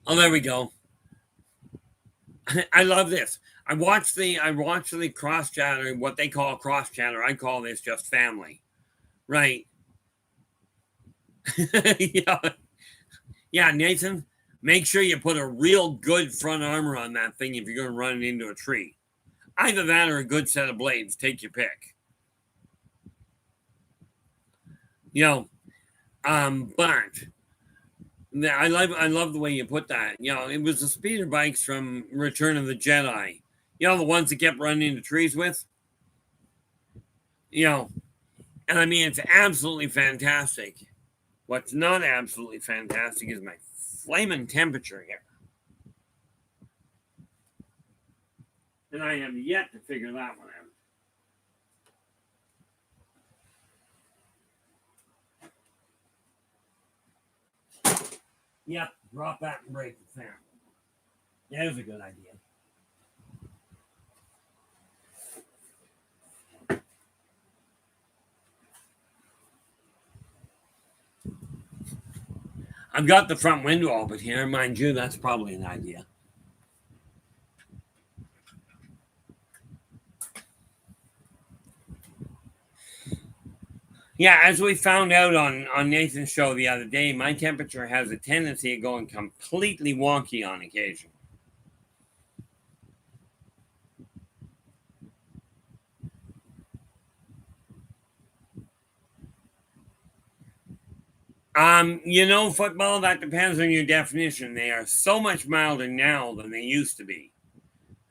Oh, there we go. I love this. I watched the cross chatter, what they call cross chatter. I call this just family, right? Yeah, yeah, Nathan. Make sure you put a real good front armor on that thing if you're going to run it into a tree. Either that or a good set of blades. Take your pick. But I love the way you put that. It was the speeder bikes from Return of the Jedi. The ones that kept running into trees with. And I mean, it's absolutely fantastic. What's not absolutely fantastic is my flaming temperature here. And I have yet to figure that one out. Yep, drop that and break the fan. That was a good idea. I've got the front window open here. Mind you, that's probably an idea. Yeah, as we found out on Nathan's show the other day, my temperature has a tendency of going completely wonky on occasion. Football, that depends on your definition. They are so much milder now than they used to be.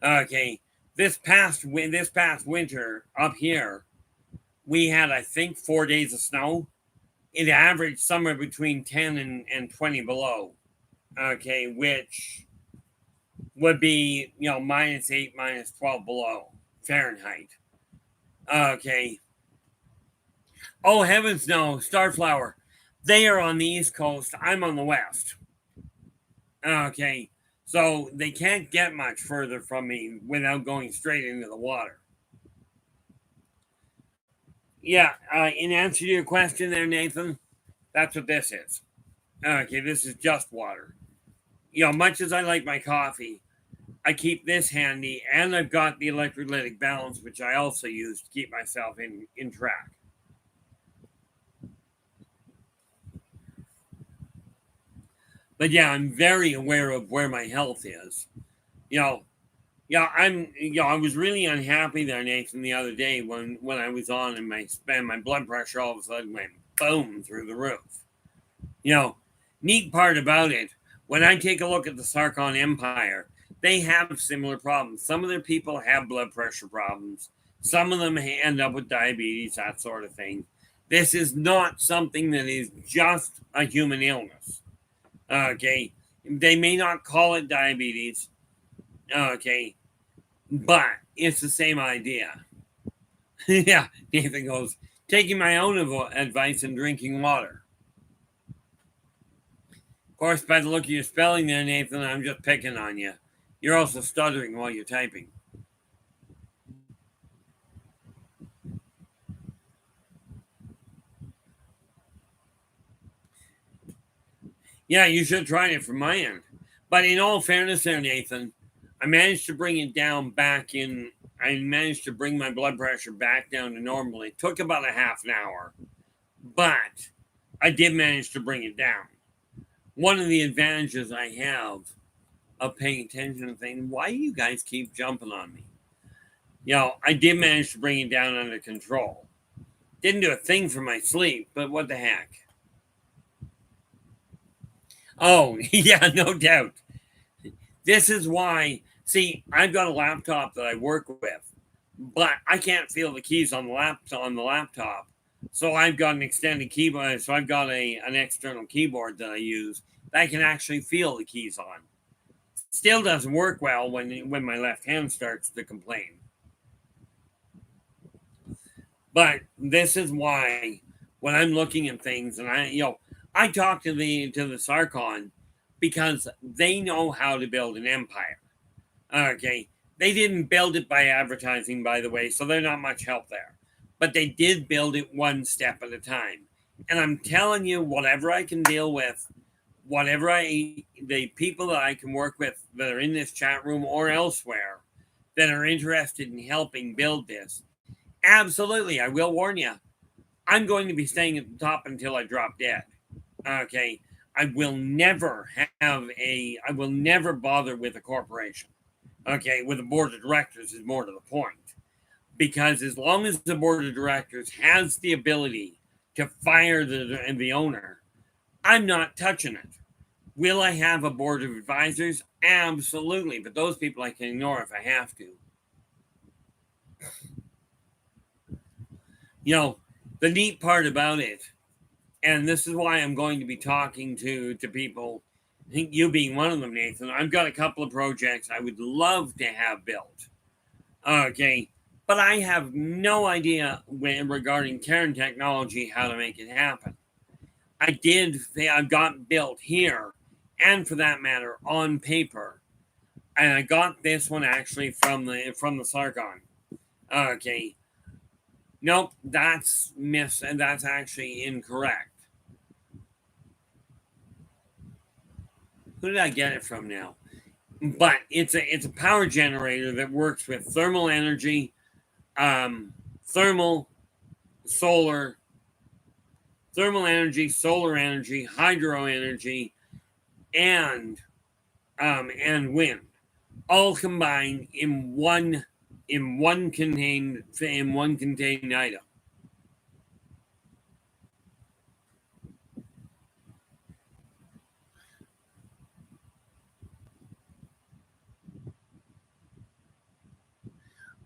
Okay, this past winter up here, we had, I think, 4 days of snow. It averaged somewhere between 10 and 20 below. Okay, which would be, -8, -12 below Fahrenheit. Okay. Oh, heavens no, Starflower. They are on the East Coast. I'm on the West. Okay. So they can't get much further from me without going straight into the water. Yeah, in answer to your question there, Nathan, that's what this is. Okay, this is just water. Much as I like my coffee, I keep this handy, and I've got the electrolytic balance, which I also use to keep myself in track. But yeah, I'm very aware of where my health is. You know, I was really unhappy there, Nathan, the other day when I was on and my blood pressure all of a sudden went boom through the roof. You know, neat part about it, when I take a look at the Sarcahn Empire, they have similar problems. Some of their people have blood pressure problems. Some of them end up with diabetes, that sort of thing. This is not something that is just a human illness. Okay. They may not call it diabetes. Okay. But it's the same idea. Yeah. Nathan goes, taking my own advice and drinking water. Of course, by the look of your spelling there, Nathan, I'm just picking on you. You're also stuttering while you're typing. Yeah, you should have tried it from my end. But in all fairness there, Nathan, I managed to bring it down back in. I managed to bring my blood pressure back down to normal. It took about a half an hour, but I did manage to bring it down. One of the advantages I have of paying attention to things, why do you guys keep jumping on me? I did manage to bring it down under control. Didn't do a thing for my sleep, but what the heck? Oh, yeah, no doubt. This is why, see, I've got a laptop that I work with, but I can't feel the keys on the laptop. So I've got an extended keyboard. So I've got an external keyboard that I use that I can actually feel the keys on. Still doesn't work well when my left hand starts to complain. But this is why when I'm looking at things and I talk to the Sarcahn because they know how to build an empire. Okay. They didn't build it by advertising, by the way, so they're not much help there. But they did build it one step at a time. And I'm telling you, whatever I can deal with, the people that I can work with that are in this chat room or elsewhere that are interested in helping build this, absolutely, I will warn you, I'm going to be staying at the top until I drop dead. Okay. I will never bother with a corporation. Okay, with a board of directors is more to the point. Because as long as the board of directors has the ability to fire the owner, I'm not touching it. Will I have a board of advisors? Absolutely, but those people I can ignore if I have to. The neat part about it, and this is why I'm going to be talking to people, I think you being one of them, Nathan, I've got a couple of projects I would love to have built. Okay, but I have no idea regarding Terran technology how to make it happen. I've got built here, and for that matter, on paper, and I got this one actually from the Sarcahn. Okay, nope, that's and that's actually incorrect. Who did I get it from now? But it's a power generator that works with thermal energy, thermal, solar energy, hydro energy, and wind, all combined in one contained item.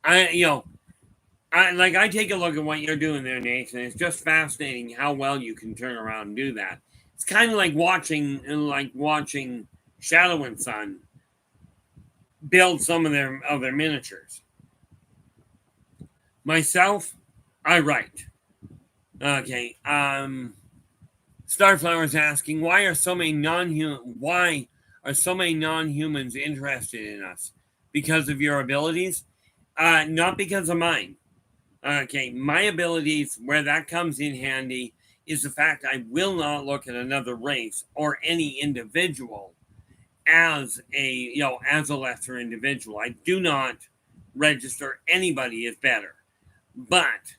I take a look at what you're doing there, Nathan. It's just fascinating how well you can turn around and do that. It's kind of like watching Shadow and Sun build some of their miniatures. Myself, I write. Okay. Starflower's asking why are so many non-humans interested in us? Because of your abilities? Not because of mine. Okay, my abilities, where that comes in handy, is the fact I will not look at another race or any individual as a lesser individual. I do not register anybody as better. But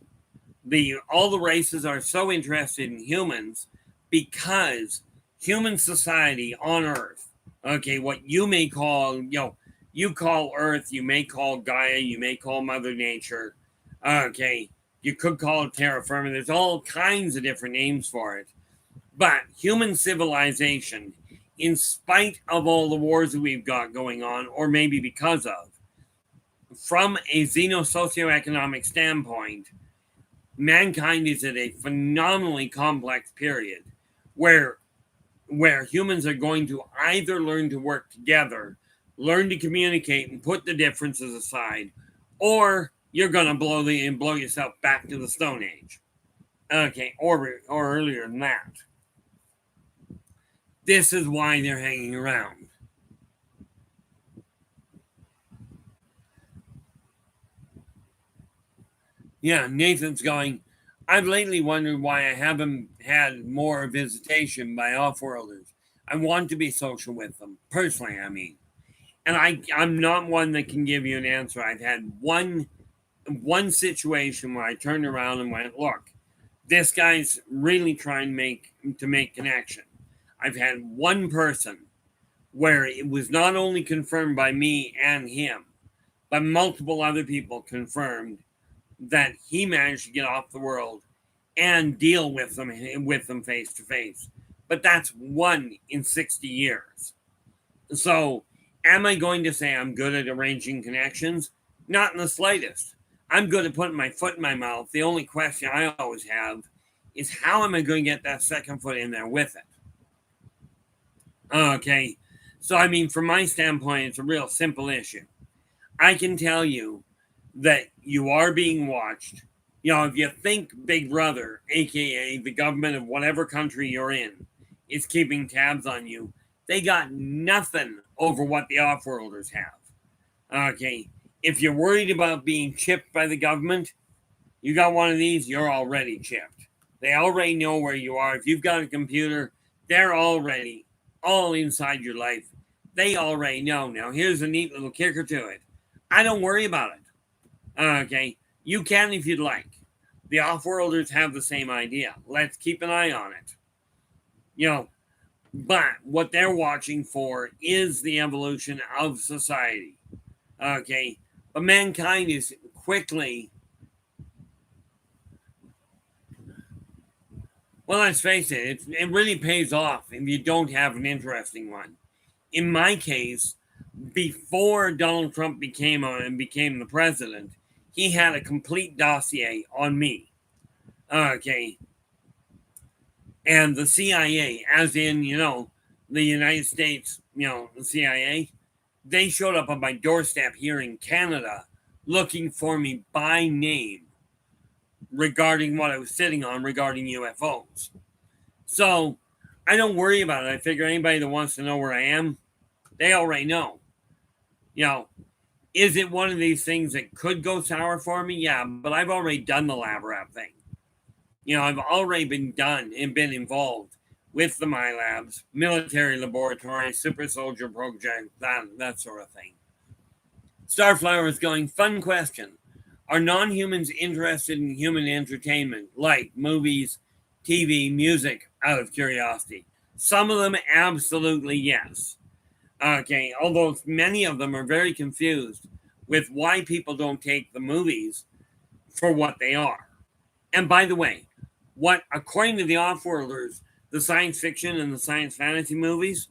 all the races are so interested in humans because human society on Earth, okay, what you may call, you call Earth, you may call Gaia, you may call Mother Nature, okay, you could call it terra firma. There's all kinds of different names for it. But human civilization, in spite of all the wars that we've got going on, or maybe because of, from a xeno-socioeconomic standpoint, mankind is at a phenomenally complex period where humans are going to either learn to work together, learn to communicate and put the differences aside, or you're going to blow yourself back to the Stone Age. Okay, or earlier than that. This is why they're hanging around. Yeah, Nathan's going, I've lately wondered why I haven't had more visitation by off-worlders. I want to be social with them, personally, I mean. And I'm not one that can give you an answer. I've had one situation where I turned around and went, look, this guy's really trying to make connection. I've had one person where it was not only confirmed by me and him, but multiple other people confirmed that he managed to get off the world and deal with them face to face. But that's one in 60 years. So am I going to say I'm good at arranging connections? Not in the slightest. I'm good at putting my foot in my mouth. The only question I always have is how am I going to get that second foot in there with it? Okay. So, I mean, from my standpoint, it's a real simple issue. I can tell you that you are being watched. If you think Big Brother, aka the government of whatever country you're in, is keeping tabs on you, they got nothing over what the off-worlders have. Okay, if you're worried about being chipped by the government, you got one of these, you're already chipped. They already know where you are. If you've got a computer, they're already all inside your life. They already know. Now, here's a neat little kicker to it. I don't worry about it. Okay, you can if you'd like. The off-worlders have the same idea. Let's keep an eye on it. But what they're watching for is the evolution of society. Okay, but mankind is quickly... Well, let's face it, it really pays off if you don't have an interesting one. In my case, before Donald Trump became the president, he had a complete dossier on me. Okay. And the CIA, as in, the United States, the CIA, they showed up on my doorstep here in Canada looking for me by name regarding what I was sitting on regarding UFOs. So I don't worry about it. I figure anybody that wants to know where I am, they already know. Is it one of these things that could go sour for me? Yeah, but I've already done the lab rat thing. I've already been involved with the MyLabs, military laboratory, super soldier project, that sort of thing. Starflower is going, fun question. Are non-humans interested in human entertainment, like movies, TV, music, out of curiosity? Some of them, absolutely yes. Okay, although many of them are very confused with why people don't take the movies for what they are. And by the way, according to the off-worlders, the science fiction and the science fantasy movies,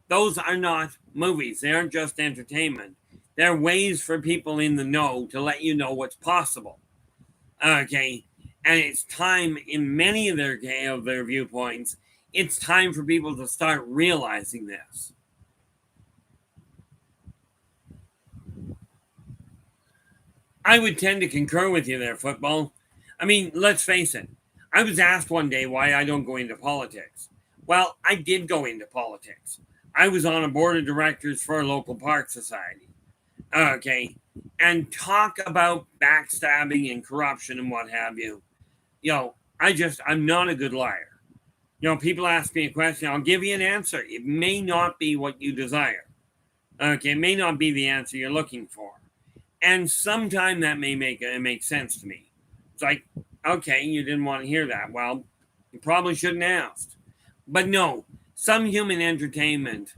those are not movies. They aren't just entertainment. They're ways for people in the know to let you know what's possible. Okay, and it's time in many of their viewpoints, it's time for people to start realizing this. I would tend to concur with you there, Football. I mean, let's face it. I was asked one day why I don't go into politics. Well, I did go into politics. I was on a board of directors for a local park society. Okay. And talk about backstabbing and corruption and what have you. I'm not a good liar. People ask me a question, I'll give you an answer. It may not be what you desire. Okay, it may not be the answer you're looking for. And sometimes that may make sense to me. It's like, okay, you didn't want to hear that. Well, you probably shouldn't have asked. But no, some human entertainment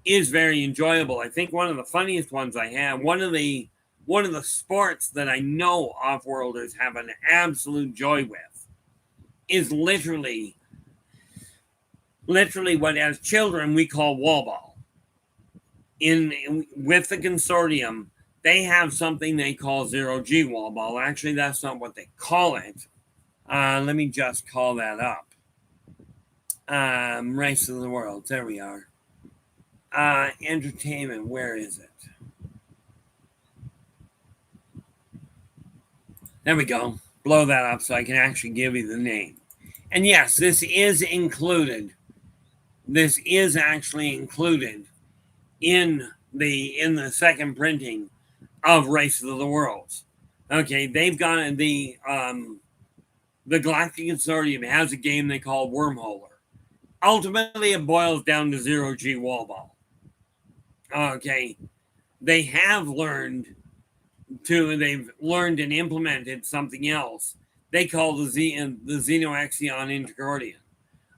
is very enjoyable. I think one of the funniest ones I have, one of the sports that I know off-worlders have an absolute joy with is literally what as children we call wall ball. With the consortium, they have something they call 0G wall ball. Actually, that's not what they call it. Let me just call that up. Race of the World. There we are. Entertainment. Where is it? There we go. Blow that up so I can actually give you the name. And yes, this is included. This is actually included in the second printing of Race of the Worlds. Okay, they've got the Galactic Consortium has a game they call Wormholer. Ultimately, it boils down to 0G wall ball. Okay, they've learned and implemented something else they call the Xenoaxion Intercordian,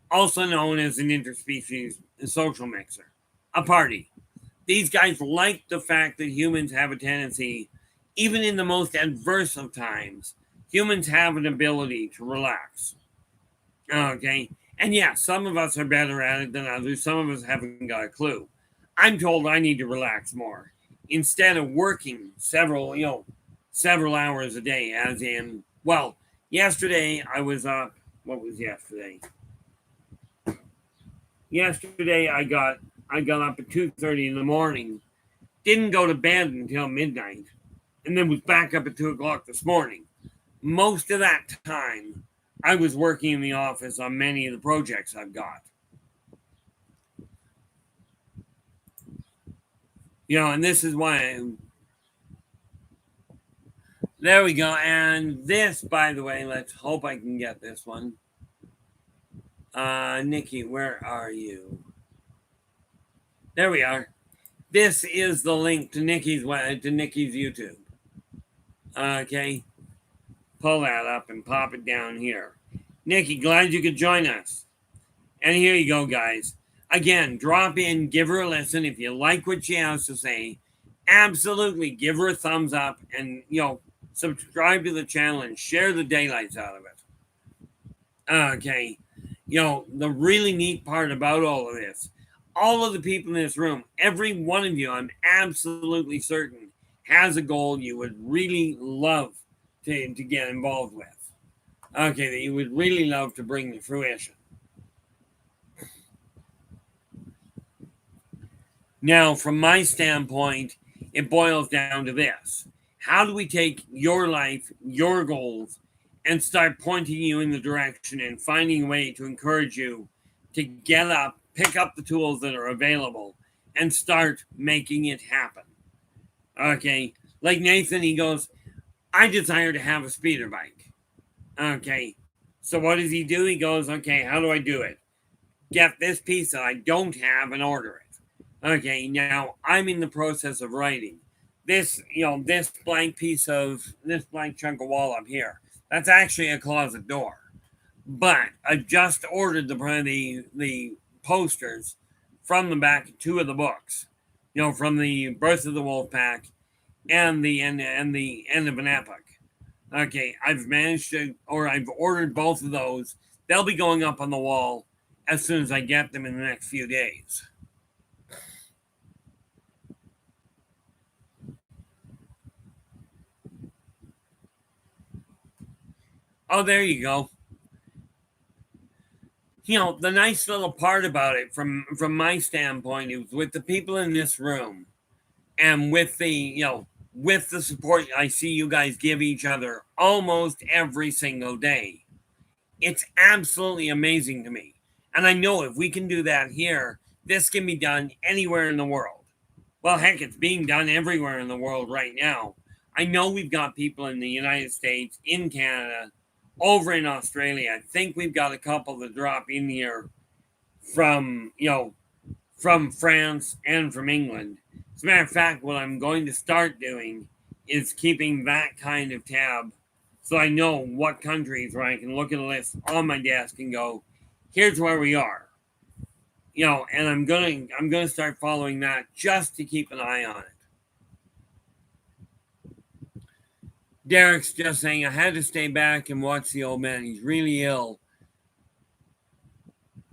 also known as an interspecies social mixer, a party. These guys like the fact that humans have a tendency, even in the most adverse of times, humans have an ability to relax. Okay? And yeah, some of us are better at it than others. Some of us haven't got a clue. I'm told I need to relax more. Instead of working several hours a day, as in, well, yesterday I was up, what was yesterday? Yesterday I got up at 2:30 in the morning, didn't go to bed until midnight, and then was back up at 2 o'clock this morning. Most of that time, I was working in the office on many of the projects I've got. And this is why. There we go. And this, by the way, let's hope I can get this one. Nikki, where are you? There we are. This is the link to Nikki's YouTube. Okay. Pull that up and pop it down here. Nikki, glad you could join us. And here you go, guys. Again, drop in, give her a listen. If you like what she has to say, absolutely give her a thumbs up and, subscribe to the channel and share the daylights out of it. Okay. The really neat part about all of this, all of the people in this room, every one of you, I'm absolutely certain, has a goal you would really love to get involved with. Okay, that you would really love to bring to fruition. Now, from my standpoint, it boils down to this. How do we take your life, your goals, and start pointing you in the direction and finding a way to encourage you to get up, pick up the tools that are available, and start making it happen? Okay, like Nathan, he goes, I desire to have a speeder bike. Okay, so what does he do? He goes, okay, how do I do it? Get this piece that I don't have and order it. Okay, now I'm in the process of writing. This blank chunk of wall up here, that's actually a closet door. But I just ordered the posters from the back of 2 of the books, from the Birth of the Wolf Pack and the end of an Epoch. Okay, I've ordered both of those. They'll be going up on the wall as soon as I get them in the next few days. Oh, there you go. The nice little part about it from my standpoint is with the people in this room and with the support I see you guys give each other almost every single day. It's absolutely amazing to me. And I know if we can do that here, this can be done anywhere in the world. Well, heck, it's being done everywhere in the world right now. I know we've got people in the United States, in Canada, over in Australia. I think we've got a couple that drop in here from, from France and from England. As a matter of fact, what I'm going to start doing is keeping that kind of tab so I know what countries, where I can look at a list on my desk and go, here's where we are. And I'm gonna start following that just to keep an eye on it. Derek's just saying, I had to stay back and watch the old man. He's really ill.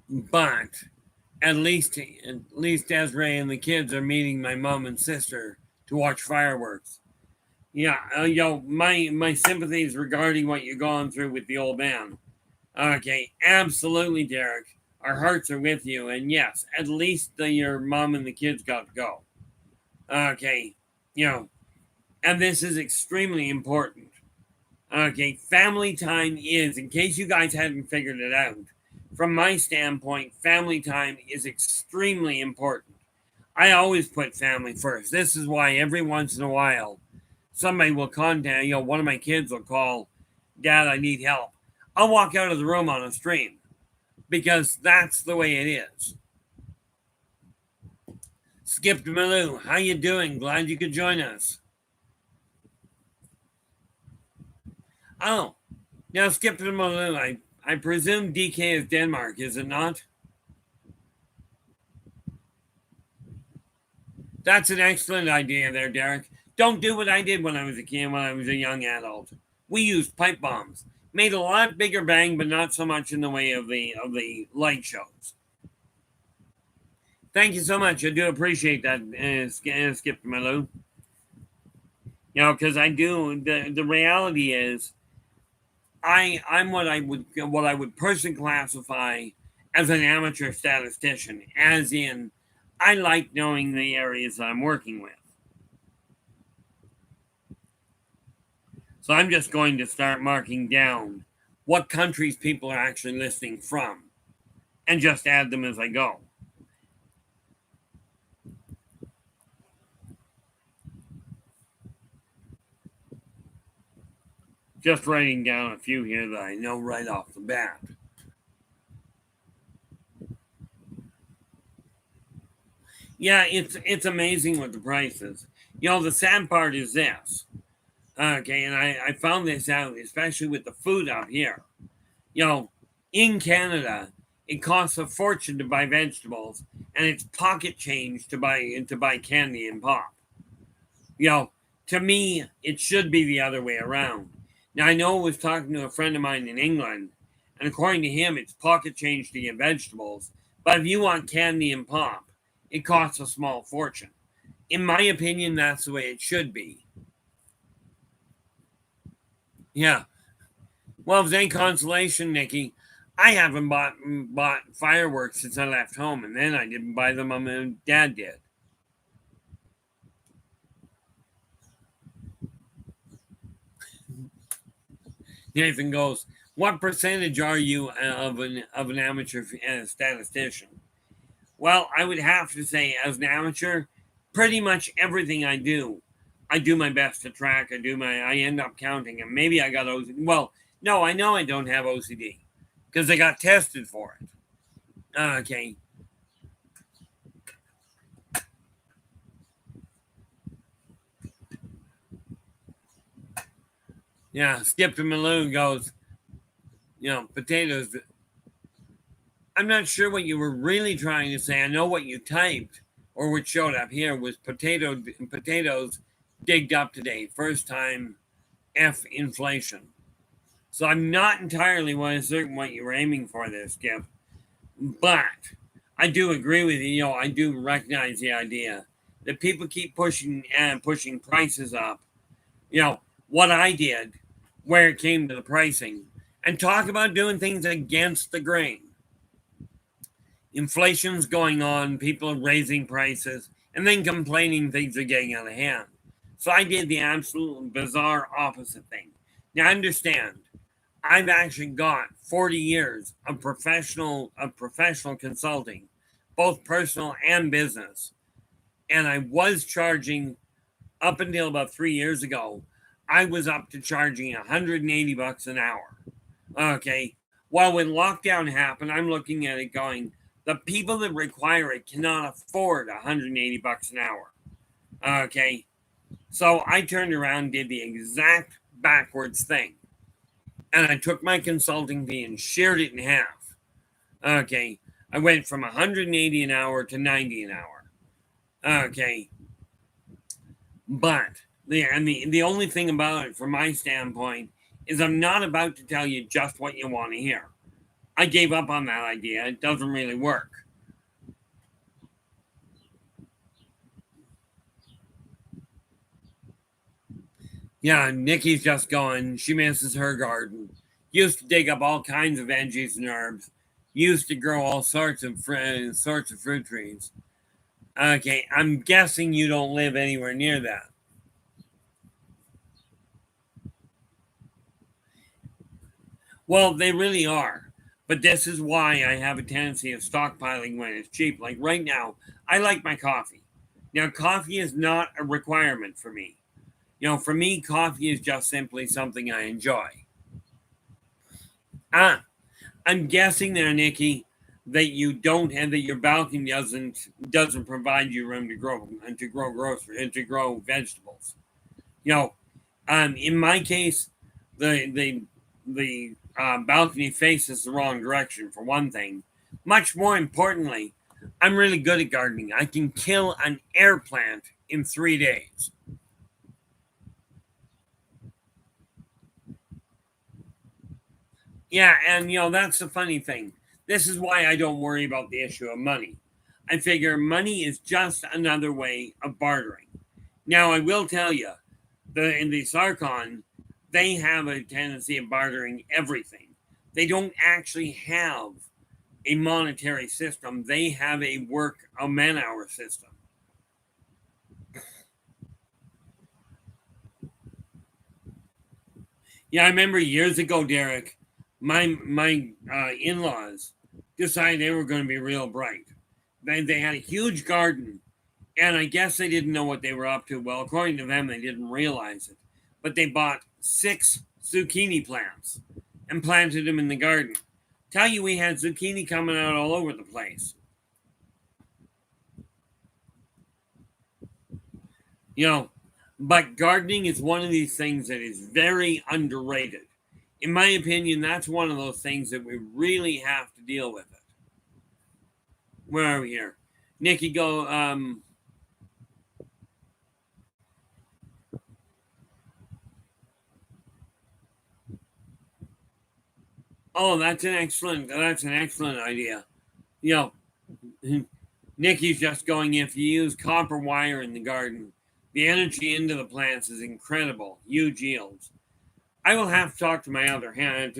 But at least Desiree and the kids are meeting my mom and sister to watch fireworks. Yeah, my sympathies regarding what you're going through with the old man. Okay, absolutely, Derek. Our hearts are with you. And yes, at least your mom and the kids got to go. Okay, and this is extremely important. Okay, family time is, in case you guys hadn't figured it out, from my standpoint, family time is extremely important. I always put family first. This is why every once in a while, somebody will contact, one of my kids will call, Dad, I need help. I'll walk out of the room on a stream because that's the way it is. Skip to Malou, how you doing? Glad you could join us. Oh, now Skip to Malou, I presume DK is Denmark, is it not? That's an excellent idea there, Derek. Don't do what I did when I was a kid, when I was a young adult. We used pipe bombs. Made a lot bigger bang, but not so much in the way of the light shows. Thank you so much. I do appreciate that, Skip Malou. Because I do. The reality is, I'm what I would personally classify as an amateur statistician, as in, I like knowing the areas I'm working with. So I'm just going to start marking down what countries people are actually listening from and just add them as I go. Just writing down a few here that I know right off the bat. Yeah, it's amazing with the prices. The sad part is this. Okay, and I found this out, especially with the food out here. In Canada, it costs a fortune to buy vegetables, and it's pocket change to buy candy and pop. To me, it should be the other way around. Now, I know I was talking to a friend of mine in England, and according to him, it's pocket change to get vegetables. But if you want candy and pop, it costs a small fortune. In my opinion, that's the way it should be. Yeah. Well, if there's any consolation, Nikki, I haven't bought fireworks since I left home, and then I didn't buy them. My dad did. Nathan goes, what percentage are you of an amateur statistician? Well, I would have to say, as an amateur, pretty much everything I do my best to track. I end up counting, and maybe I got OCD. Well, no, I know I don't have OCD because I got tested for it. Okay. Yeah, Skip to Malou goes, potatoes. I'm not sure what you were really trying to say. I know what you typed or what showed up here was potatoes digged up today. First time F inflation. So I'm not entirely certain what you were aiming for there, Skip. But I do agree with you. I do recognize the idea that people keep pushing prices up. What I did, where it came to the pricing, and talk about doing things against the grain. Inflation's going on, people are raising prices, and then complaining things are getting out of hand. So I did the absolute bizarre opposite thing. Now understand, I've actually got 40 years of professional consulting, both personal and business. And I was charging, up until about 3 years ago, I was up to charging $180 an hour. Okay. Well, when lockdown happened, I'm looking at it going, the people that require it cannot afford $180 an hour. Okay. So I turned around and did the exact backwards thing. And I took my consulting fee and shared it in half. Okay. I went from 180 an hour to 90 an hour. Okay. But the only thing about it from my standpoint is I'm not about to tell you just what you want to hear. I gave up on that idea. It doesn't really work. Yeah, Nikki's just going. She misses her garden. Used to dig up all kinds of veggies and herbs. Used to grow all sorts of fruit trees. Okay, I'm guessing you don't live anywhere near that. Well, they really are. But this is why I have a tendency of stockpiling when it's cheap. Like right now, I like my coffee. Now, coffee is not a requirement for me. For me, coffee is just simply something I enjoy. I'm guessing there, Nikki, that you don't have that your balcony doesn't provide you room to grow vegetables. In my case, the balcony faces the wrong direction for one thing. Much more importantly, I'm really good at gardening. I can kill an air plant in 3 days. Yeah, and that's the funny thing. This is why I don't worry about the issue of money. I figure money is just another way of bartering. Now, I will tell you, in the Sarcahn, they have a tendency of bartering everything. They don't actually have a monetary system. They have a man-hour system. Yeah, I remember years ago, Derek, my in-laws decided they were going to be real bright. They had a huge garden, and I guess they didn't know what they were up to. Well, according to them, they didn't realize it. But they bought 6 zucchini plants and planted them in the garden. Tell you, we had zucchini coming out all over the place. But gardening is one of these things that is very underrated. In my opinion, that's one of those things that we really have to deal with it. Where are we here? Nikki, go. Oh, that's an excellent idea. You know, Nikki's just going, if you use copper wire in the garden, the energy into the plants is incredible, huge yields. I will have to talk to my other half,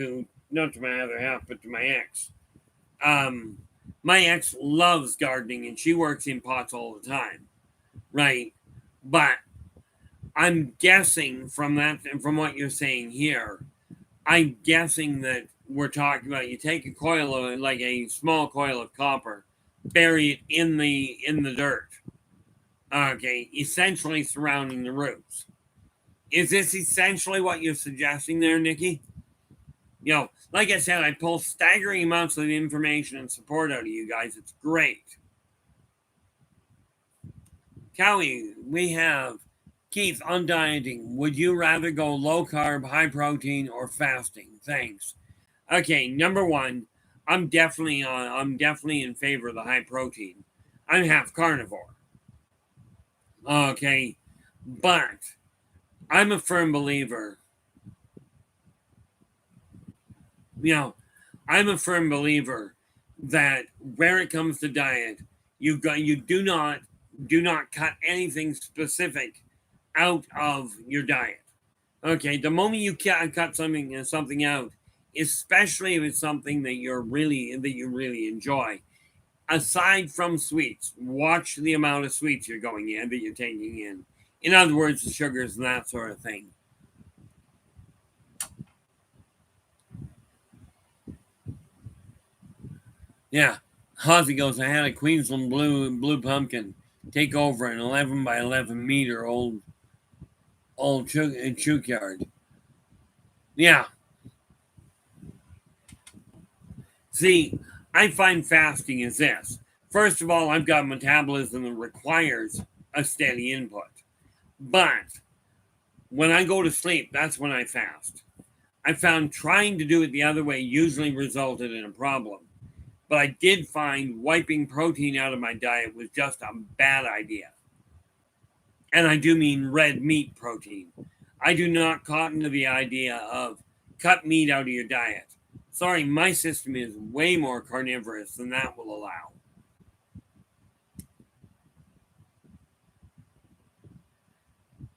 not to my other half, but to my ex. Um, my ex loves gardening and she works in pots all the time, right? But I'm guessing from that and from what you're saying here, I'm guessing that we're talking about you take a coil of like a small coil of copper, bury it in the dirt. Okay, essentially surrounding the roots. Is this essentially what you're suggesting there, Nikki? Like I said, I pull staggering amounts of information and support out of you guys. It's great. Callie, we have Keith on dieting. Would you rather go low carb, high protein, or fasting? Thanks. Okay, number one, I'm definitely in favor of the high protein. I'm half carnivore. Okay, but I'm a firm believer. You know, I'm a firm believer that where it comes to diet, you do not cut anything specific out of your diet. Okay, the moment you cut something out, especially if it's something that you really enjoy, aside from sweets, watch the amount of sweets you're going in that you're taking in. In other words, the sugars and that sort of thing. Yeah. Ozzy goes, I had a Queensland blue pumpkin. take over an 11 by 11 meter old chook yard. Yeah. See, I find fasting is this. First of all, I've got metabolism that requires a steady input. But when I go to sleep, that's when I fast. I found trying to do it the other way usually resulted in a problem. But I did find wiping protein out of my diet was just a bad idea. And I do mean red meat protein. I do not cotton to the idea of cut meat out of your diet. Sorry, my system is way more carnivorous than that will allow.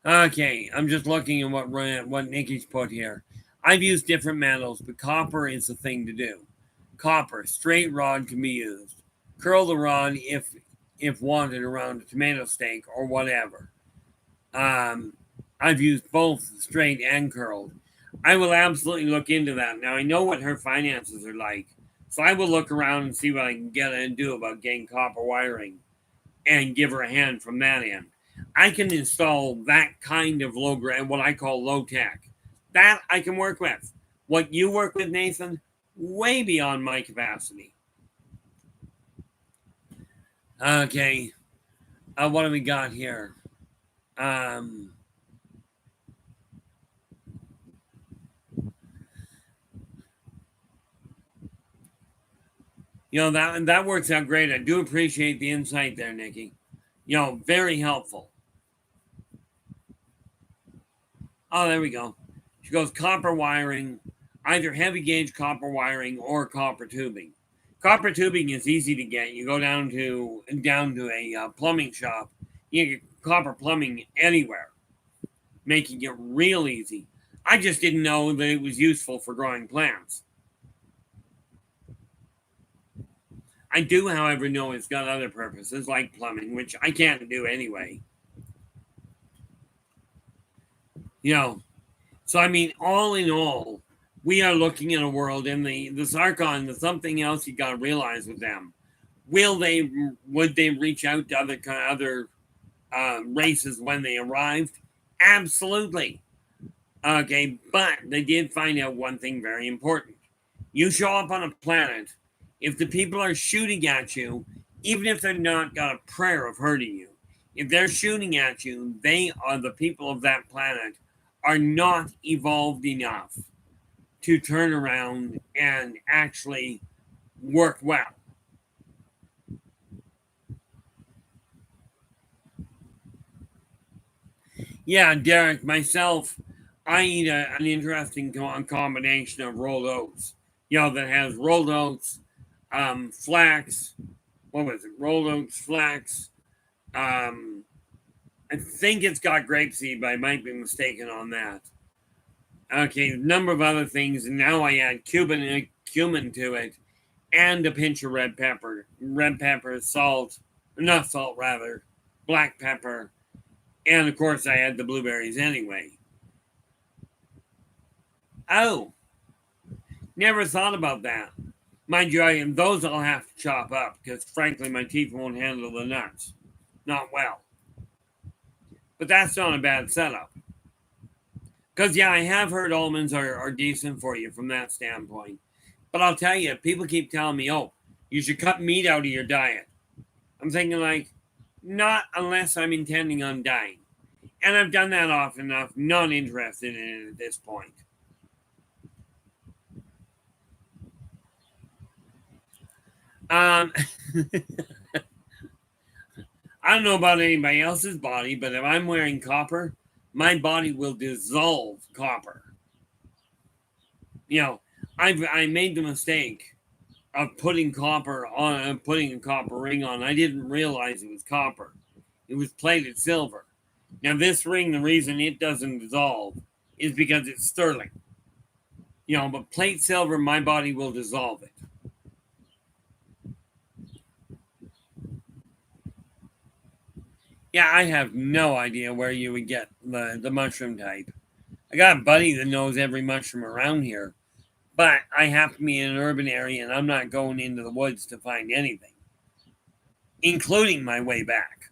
Okay, I'm just looking at what Nikki's put here. I've used different metals, but copper is the thing to do. Copper, straight rod can be used. Curl the rod if wanted around a tomato steak or whatever. I've used both straight and curled. I will absolutely look into that. Now I know what her finances are like, so I will look around and see what I can get and do about getting copper wiring and give her a hand from that end. I can install that kind of low grade, what I call low tech. That I can work with. What you work with, Nathan, way beyond my capacity. Okay. What do we got here? That works out great. I do appreciate the insight there, Nikki. Very helpful. Oh, there we go. She goes copper wiring, either heavy gauge copper wiring or copper tubing. Copper tubing is easy to get. You go down to a plumbing shop. You get copper plumbing anywhere, making it real easy. I just didn't know that it was useful for growing plants. I do, however, know it's got other purposes like plumbing, which I can't do anyway. So I mean, all in all, we are looking at a world in the Sarcahn. There's something else you got to realize with them. Would they reach out to other races when they arrived? Absolutely. Okay, but they did find out one thing very important. You show up on a planet, if the people are shooting at you, even if they're not got a prayer of hurting you, if they're shooting at you, they are the people of that planet are not evolved enough to turn around and actually work well. Yeah, Derek, myself, I eat an interesting combination of rolled oats. That has rolled oats, flax. What was it? Rolled oats, flax. I think it's got grapeseed, but I might be mistaken on that. Okay, a number of other things, and now I add cumin to it, and a pinch of red pepper, salt, not salt rather, black pepper, and of course I add the blueberries anyway. Oh, never thought about that. Mind you, those I'll have to chop up because frankly my teeth won't handle the nuts. Not well. But that's not a bad setup. Because, yeah, I have heard almonds are decent for you from that standpoint. But I'll tell you, people keep telling me, oh, you should cut meat out of your diet. I'm thinking, like, not unless I'm intending on dying. And I've done that often enough, not interested in it at this point. I don't know about anybody else's body, but if I'm wearing copper, my body will dissolve copper. I made the mistake of putting putting a copper ring on. I didn't realize it was copper. It was plated silver. Now this ring, the reason it doesn't dissolve is because it's sterling. But plate silver, my body will dissolve it. Yeah, I have no idea where you would get the mushroom type. I got a buddy that knows every mushroom around here, but I have to be in an urban area and I'm not going into the woods to find anything, including my way back.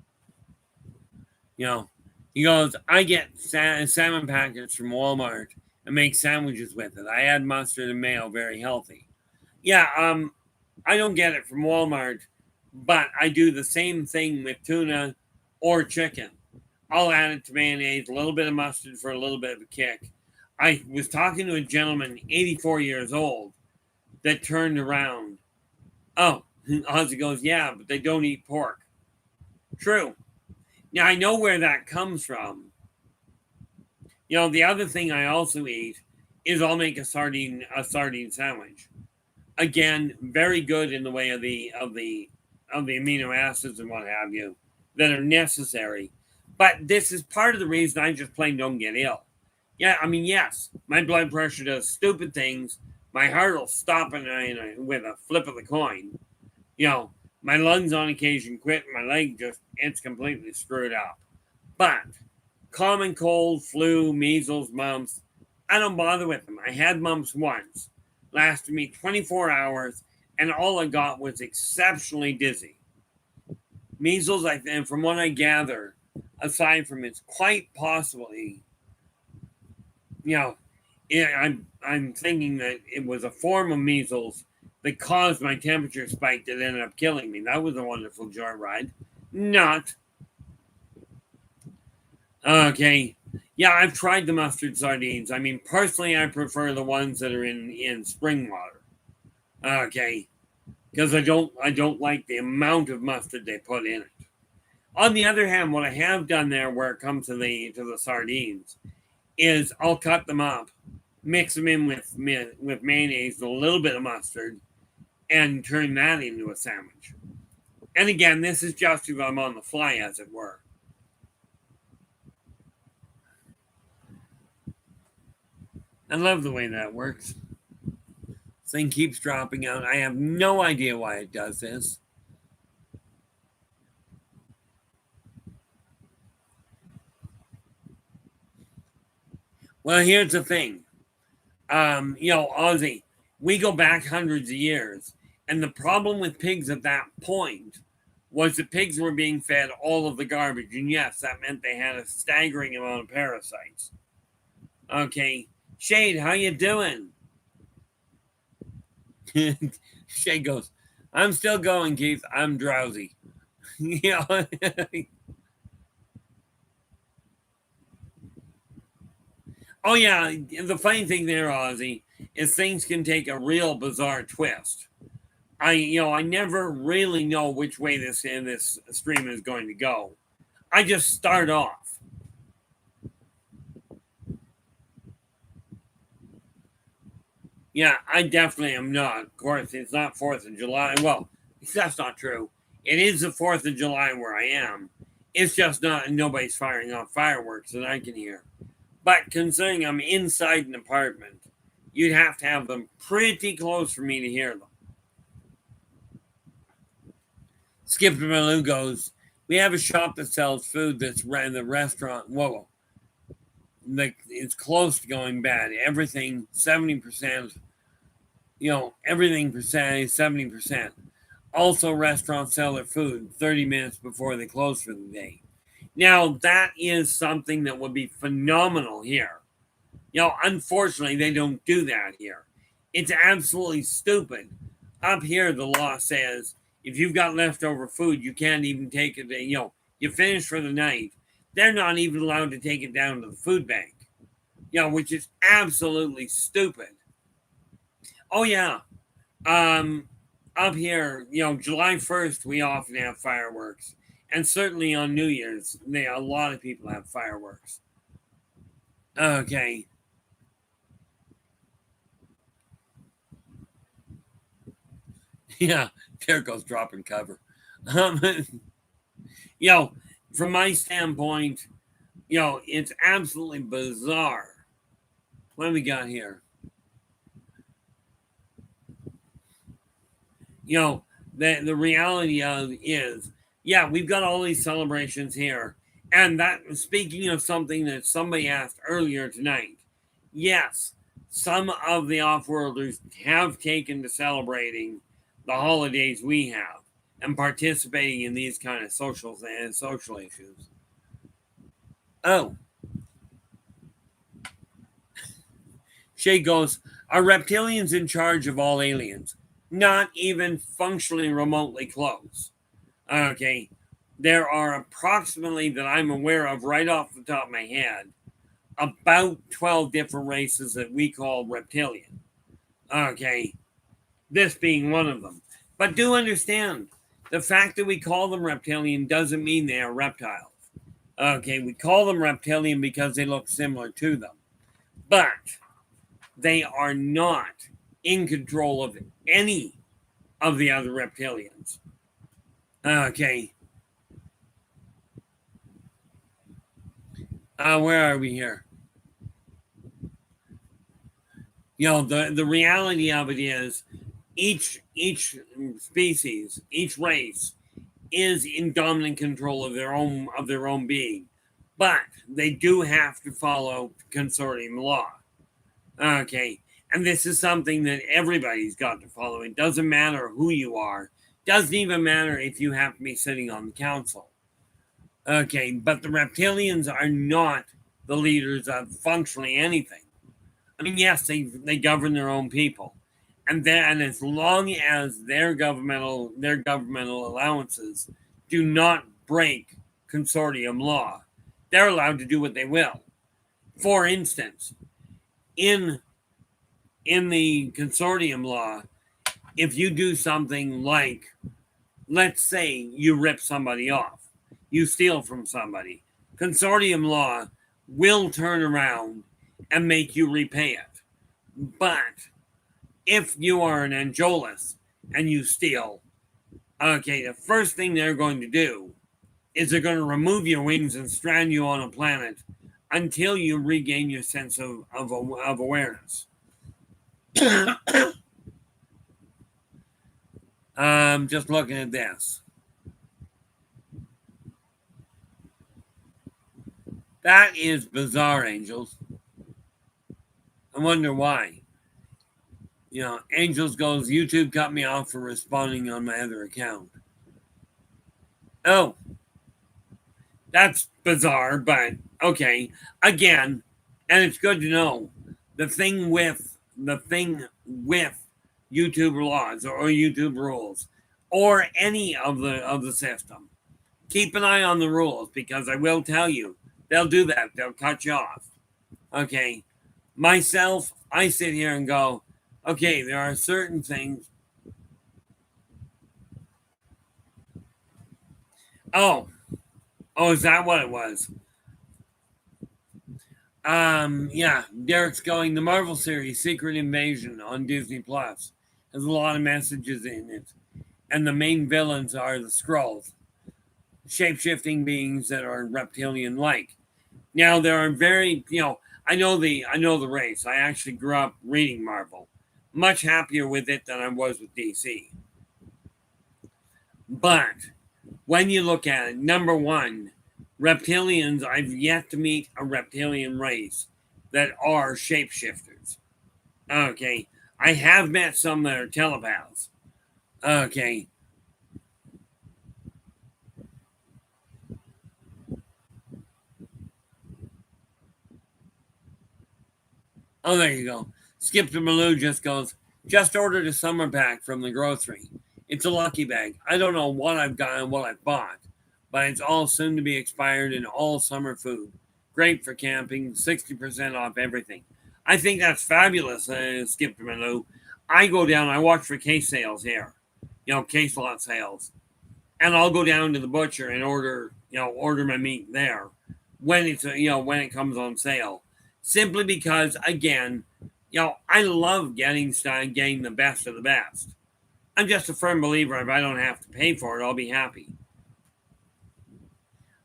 You know, he goes, I get salmon packets from Walmart and make sandwiches with it. I add mustard and mayo, very healthy. Yeah, I don't get it from Walmart, but I do the same thing with tuna or chicken. I'll add it to mayonnaise, a little bit of mustard for a little bit of a kick. I was talking to a gentleman, 84 years old, that turned around. Oh, Ozzy goes, yeah, but they don't eat pork. True. Now, I know where that comes from. You know, the other thing I also eat is I'll make a sardine sandwich. Again, very good in the way of the amino acids and what have you that are necessary. But this is part of the reason I just plain don't get ill. Yeah, I mean, yes, my blood pressure does stupid things. My heart will stop with a flip of the coin. You know, my lungs on occasion quit. My leg it's completely screwed up. But common cold, flu, measles, mumps, I don't bother with them. I had mumps once, lasted me 24 hours, and all I got was exceptionally dizzy. Measles, and from what I gather, aside from it's quite possibly, you know, I'm thinking that it was a form of measles that caused my temperature spike that ended up killing me. That was a wonderful joyride. Not. Okay. Yeah, I've tried the mustard sardines. I mean, personally, I prefer the ones that are in spring water. Okay. Because I don't like the amount of mustard they put in it. On the other hand, what I have done there where it comes to the sardines is I'll cut them up, mix them in with mayonnaise, a little bit of mustard, and turn that into a sandwich. And again, this is just if I'm on the fly, as it were. I love the way that works. This thing keeps dropping out. I have no idea why it does this. Well, here's the thing. Ozzy, we go back hundreds of years. And the problem with pigs at that point was the pigs were being fed all of the garbage. And yes, that meant they had a staggering amount of parasites. Okay. Shade, how you doing? Shade goes, I'm still going, Keith. I'm drowsy. You know. Oh yeah, the funny thing there, Ozzy, is things can take a real bizarre twist. I never really know which way this stream is going to go. I just start off. Yeah, I definitely am not. Of course, it's not 4th of July. Well, that's not true. It is the 4th of July where I am. It's just nobody's firing off fireworks that I can hear. But considering I'm inside an apartment, you'd have to have them pretty close for me to hear them. Skip Malou goes, we have a shop that sells food that's in the restaurant. Whoa. It's close to going bad. Everything 70%, everything percent 70%. Also, restaurants sell their food 30 minutes before they close for the day. Now, that is something that would be phenomenal here. Unfortunately, they don't do that here. It's absolutely stupid. Up here, the law says if you've got leftover food, you can't even take it. You finish for the night. They're not even allowed to take it down to the food bank. Which is absolutely stupid. Oh yeah. Up here, July 1st, we often have fireworks. And certainly on New Year's, a lot of people have fireworks. Okay. Yeah, there goes dropping cover. From my standpoint, it's absolutely bizarre. What have we got here? The reality of is, yeah, we've got all these celebrations here. And that, speaking of something that somebody asked earlier tonight, yes, some of the off-worlders have taken to celebrating the holidays we have and participating in these kind of social issues. Oh, Shay goes, are reptilians in charge of all aliens? Not even functionally remotely close. Okay. There are approximately, that I'm aware of right off the top of my head, about 12 different races that we call reptilian. Okay. This being one of them. But do understand, the fact that we call them reptilian doesn't mean they are reptiles. Okay, we call them reptilian because they look similar to them. But they are not in control of any of the other reptilians. Okay. Where are we here? The reality of it is each species, each race is in dominant control of their own being. But they do have to follow consortium law. Okay. And this is something that everybody's got to follow. It doesn't matter who you are. Doesn't even matter if you have to be sitting on the council. Okay, but the reptilians are not the leaders of functionally anything. I mean, yes, they govern their own people. And as long as their governmental allowances do not break consortium law, they're allowed to do what they will. For instance, in the consortium law, if you do something like, let's say you rip somebody off, you steal from somebody, consortium law will turn around and make you repay it. But if you are an Angelus and you steal, okay, the first thing they're going to do is they're going to remove your wings and strand you on a planet until you regain your sense of awareness. Just looking at this. That is bizarre, Angels. I wonder why. Angels goes, YouTube cut me off for responding on my other account. Oh, that's bizarre, but okay. Again, and it's good to know, the thing with YouTube laws or YouTube rules or any of the system, keep an eye on the rules, because I will tell you, they'll do that. They'll cut you off. Okay. Myself, I sit here and go, okay, there are certain things. Oh, is that what it was? Yeah, Derek's going, the Marvel series Secret Invasion on Disney Plus has a lot of messages in it, and the main villains are the Skrulls, shape-shifting beings that are reptilian-like. Now there are very, I know the race. I actually grew up reading Marvel. Much happier with it than I was with DC. But when you look at it, number one, reptilians, I've yet to meet a reptilian race that are shapeshifters. Okay. I have met some that are telepaths. Okay. Oh, there you go. Skip to Malou just goes, just ordered a summer pack from the grocery. It's a lucky bag. I don't know what I've got and what I've bought, but it's all soon to be expired and all summer food. Great for camping, 60% off everything. I think that's fabulous, Skip to Malou. I go down, I watch for case sales here, case lot sales. And I'll go down to the butcher and order my meat there when it's, when it comes on sale. Simply because, again, I love getting the best of the best. I'm just a firm believer if I don't have to pay for it, I'll be happy.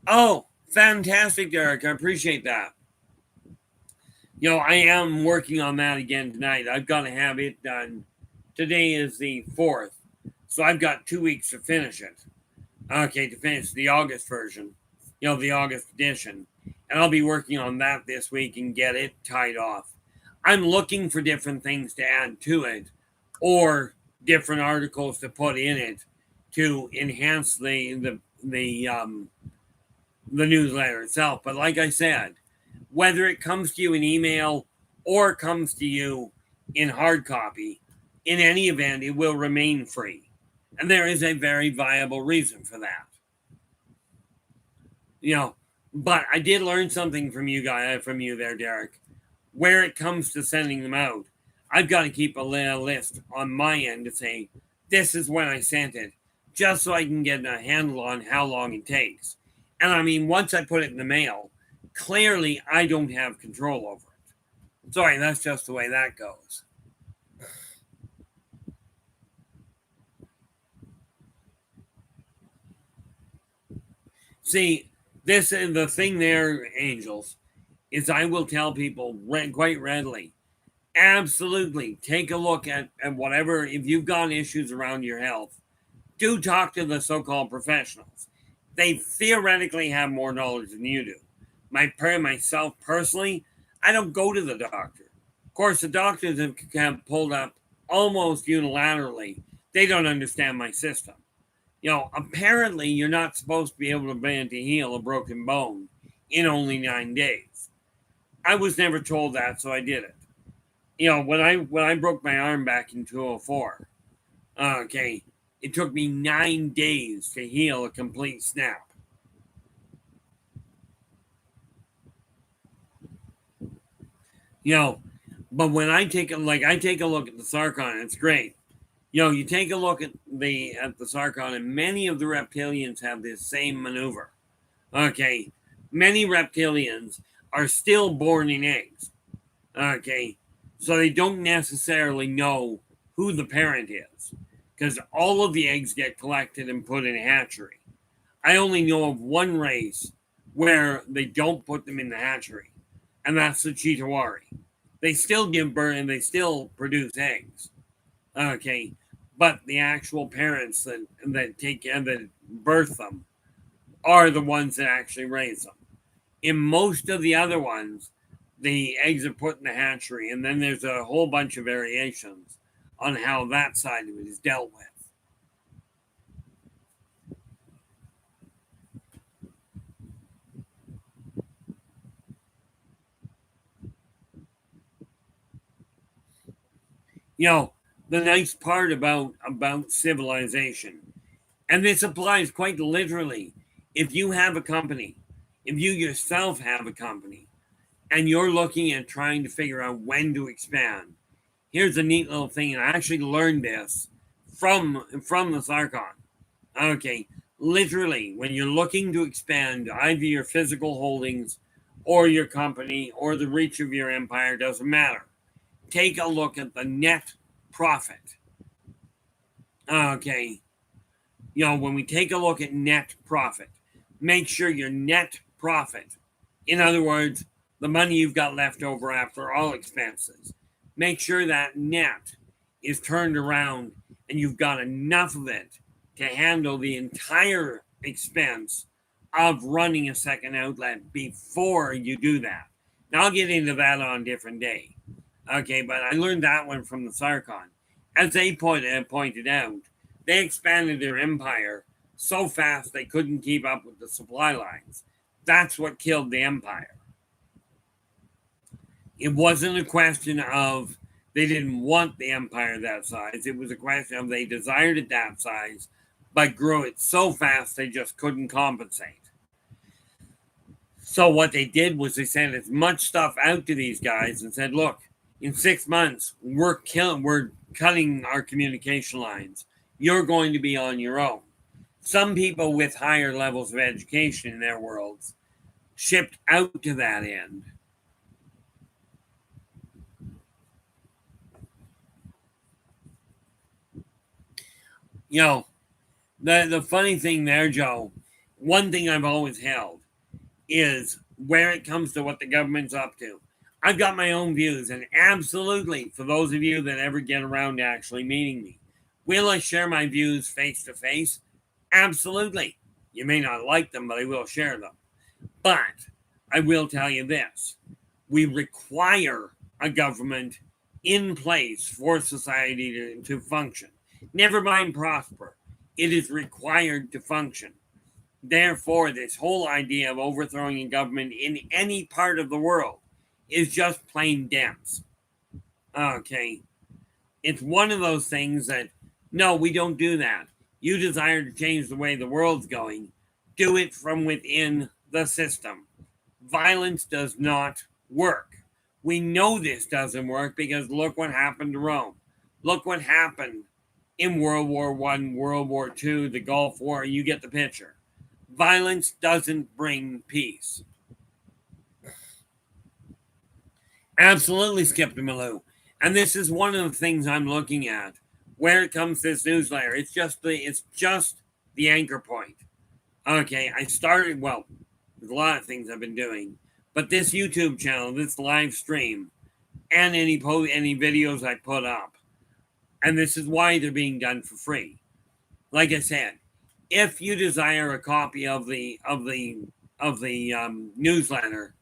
Oh, fantastic, Derek. I appreciate that. I am working on that again tonight. I've got to have it done. Today is the 4th, so I've got 2 weeks to finish it. Okay, to finish the August version, the August edition. And I'll be working on that this week and get it tied off. I'm looking for different things to add to it or different articles to put in it to enhance the the newsletter itself. But like I said, whether it comes to you in email or comes to you in hard copy, in any event, it will remain free. And there is a very viable reason for that. But I did learn something from you there, Derek. Where it comes to sending them out, I've got to keep a list on my end to say, this is when I sent it, just so I can get a handle on how long it takes. And I mean, once I put it in the mail, clearly I don't have control over it. Sorry, that's just the way that goes. See, this is the thing there, angels, is I will tell people quite readily, absolutely take a look at whatever, if you've got issues around your health, do talk to the so-called professionals. They theoretically have more knowledge than you do. Myself personally, I don't go to the doctor. Of course, the doctors have pulled up almost unilaterally. They don't understand my system. Apparently you're not supposed to be able to heal a broken bone in only 9 days. I was never told that, so I did it. When I broke my arm back in 2004, okay, it took me 9 days to heal a complete snap. But when I take a look at the Sarcahn, it's great. You take a look at the Sarcahn, and many of the reptilians have this same maneuver. Okay, many reptilians are still born in eggs. Okay, so they don't necessarily know who the parent is, because all of the eggs get collected and put in a hatchery. I only know of one race where they don't put them in the hatchery, and that's the Chitawari. They still give birth and they still produce eggs. Okay, but the actual parents that take care, that birth them, are the ones that actually raise them. In most of the other ones, the eggs are put in the hatchery, and then there's a whole bunch of variations on how that side of it is dealt with. The nice part about civilization, and this applies quite literally, if you have a company, if you yourself have a company, and you're looking at trying to figure out when to expand, here's a neat little thing, and I actually learned this from the Sarcahn. Okay, literally, when you're looking to expand either your physical holdings or your company or the reach of your empire, doesn't matter. Take a look at the net profit. Okay, when we take a look at net profit, make sure your net profit, in other words, the money you've got left over after all expenses, make sure that net is turned around and you've got enough of it to handle the entire expense of running a second outlet before you do that. Now, I'll get into that on a different day. Okay, but I learned that one from the Sarcahn. As they pointed out, they expanded their empire so fast they couldn't keep up with the supply lines. That's what killed the empire. It wasn't a question of they didn't want the empire that size. It was a question of they desired it that size, but grew it so fast they just couldn't compensate. So what they did was they sent as much stuff out to these guys and said, look, in 6 months, we're cutting our communication lines. You're going to be on your own. Some people with higher levels of education in their worlds shipped out to that end. The funny thing there, Joe, one thing I've always held is where it comes to what the government's up to. I've got my own views, and absolutely, for those of you that ever get around to actually meeting me, will I share my views face to face? Absolutely. You may not like them, but I will share them. But I will tell you this. We require a government in place for society to function. Never mind prosper. It is required to function. Therefore, this whole idea of overthrowing a government in any part of the world is just plain dense. Okay. It's one of those things that, no, we don't do that. You desire to change the way the world's going, do it from within the system. Violence does not work. We know this doesn't work because look what happened to Rome. Look what happened in World War I, World War II, the Gulf War. You get the picture. Violence doesn't bring peace. Absolutely, Skipper Malou. And this is one of the things I'm looking at. Where it comes to this newsletter, it's just the anchor point. Okay, I started, well, there's a lot of things I've been doing, but this YouTube channel, this live stream, and any videos I put up, and this is why they're being done for free. Like I said, if you desire a copy of the newsletter,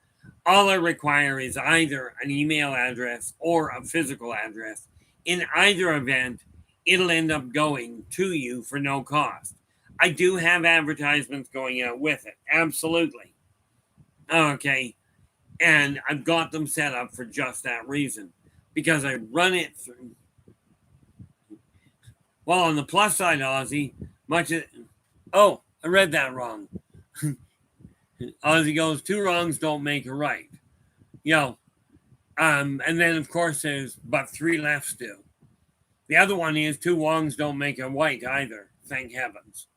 all I require is either an email address or a physical address. In either event, it'll end up going to you for no cost. I do have advertisements going out with it. Absolutely. Okay. And I've got them set up for just that reason. Because I run it through. Well, on the plus side, Ozzy, oh, I read that wrong. Ozzy goes, 2 wrongs don't make a right. And then, of course, there's but 3 lefts do. The other one is 2 wrongs don't make a right either. Thank heavens.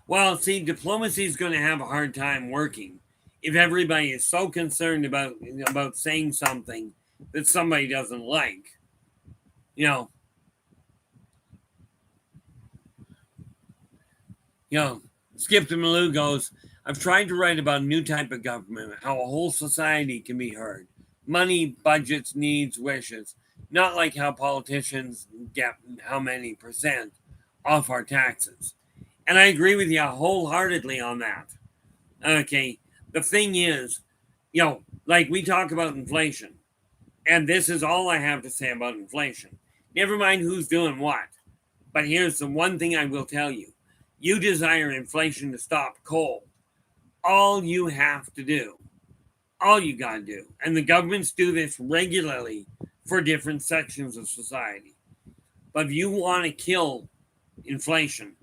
Well, see, diplomacy is going to have a hard time working if everybody is so concerned about saying something that somebody doesn't like. Skip to Malou goes, I've tried to write about a new type of government, how a whole society can be heard. Money, budgets, needs, wishes. Not like how politicians get how many % off our taxes. And I agree with you wholeheartedly on that. Okay, the thing is, like we talk about inflation, and this is all I have to say about inflation. Never mind who's doing what. But here's the one thing I will tell you. You desire inflation to stop cold. All you have to do, all you got to do, and the governments do this regularly for different sections of society. But if you want to kill inflation,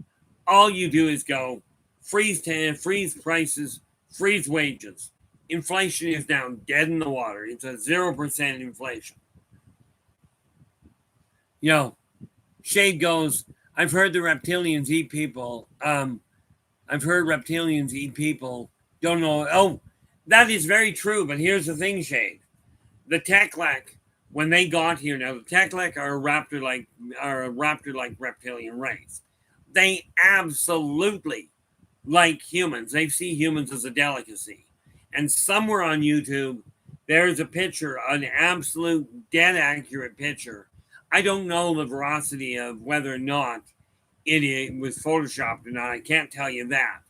all you do is go freeze prices, freeze wages. Inflation is down dead in the water. It's a 0% inflation. Shade goes, I've heard the reptilians eat people. I've heard reptilians eat people. Don't know. Oh, that is very true. But here's the thing, Shade. The Teklak, when they got here, now the Teklak are a raptor-like reptilian race. They absolutely like humans. They see humans as a delicacy. And somewhere on YouTube, there's a picture, an absolute dead accurate picture. I don't know the veracity of whether or not it was photoshopped or not. I can't tell you that.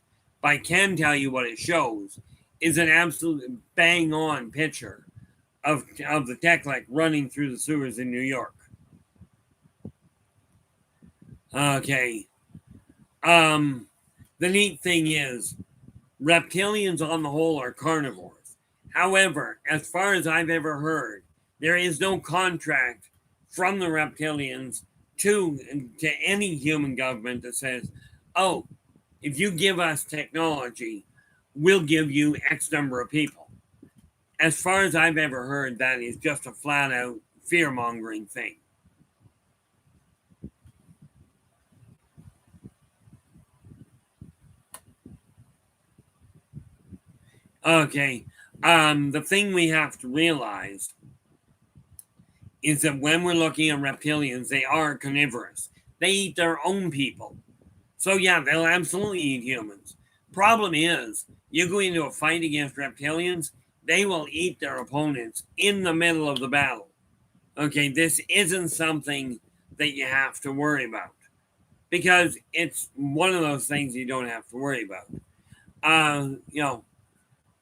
But I can tell you what it shows is an absolute bang-on picture of the Teklak running through the sewers in New York. Okay. The neat thing is, reptilians on the whole are carnivores. However, as far as I've ever heard, there is no contract from the reptilians to any human government that says, oh, if you give us technology, we'll give you X number of people. As far as I've ever heard, that is just a flat-out fear-mongering thing. Okay, the thing we have to realize is that when we're looking at reptilians, they are carnivorous. They eat their own people. So yeah, they'll absolutely eat humans. Problem is, you go into a fight against reptilians, they will eat their opponents in the middle of the battle. Okay, this isn't something that you have to worry about. Because it's one of those things you don't have to worry about.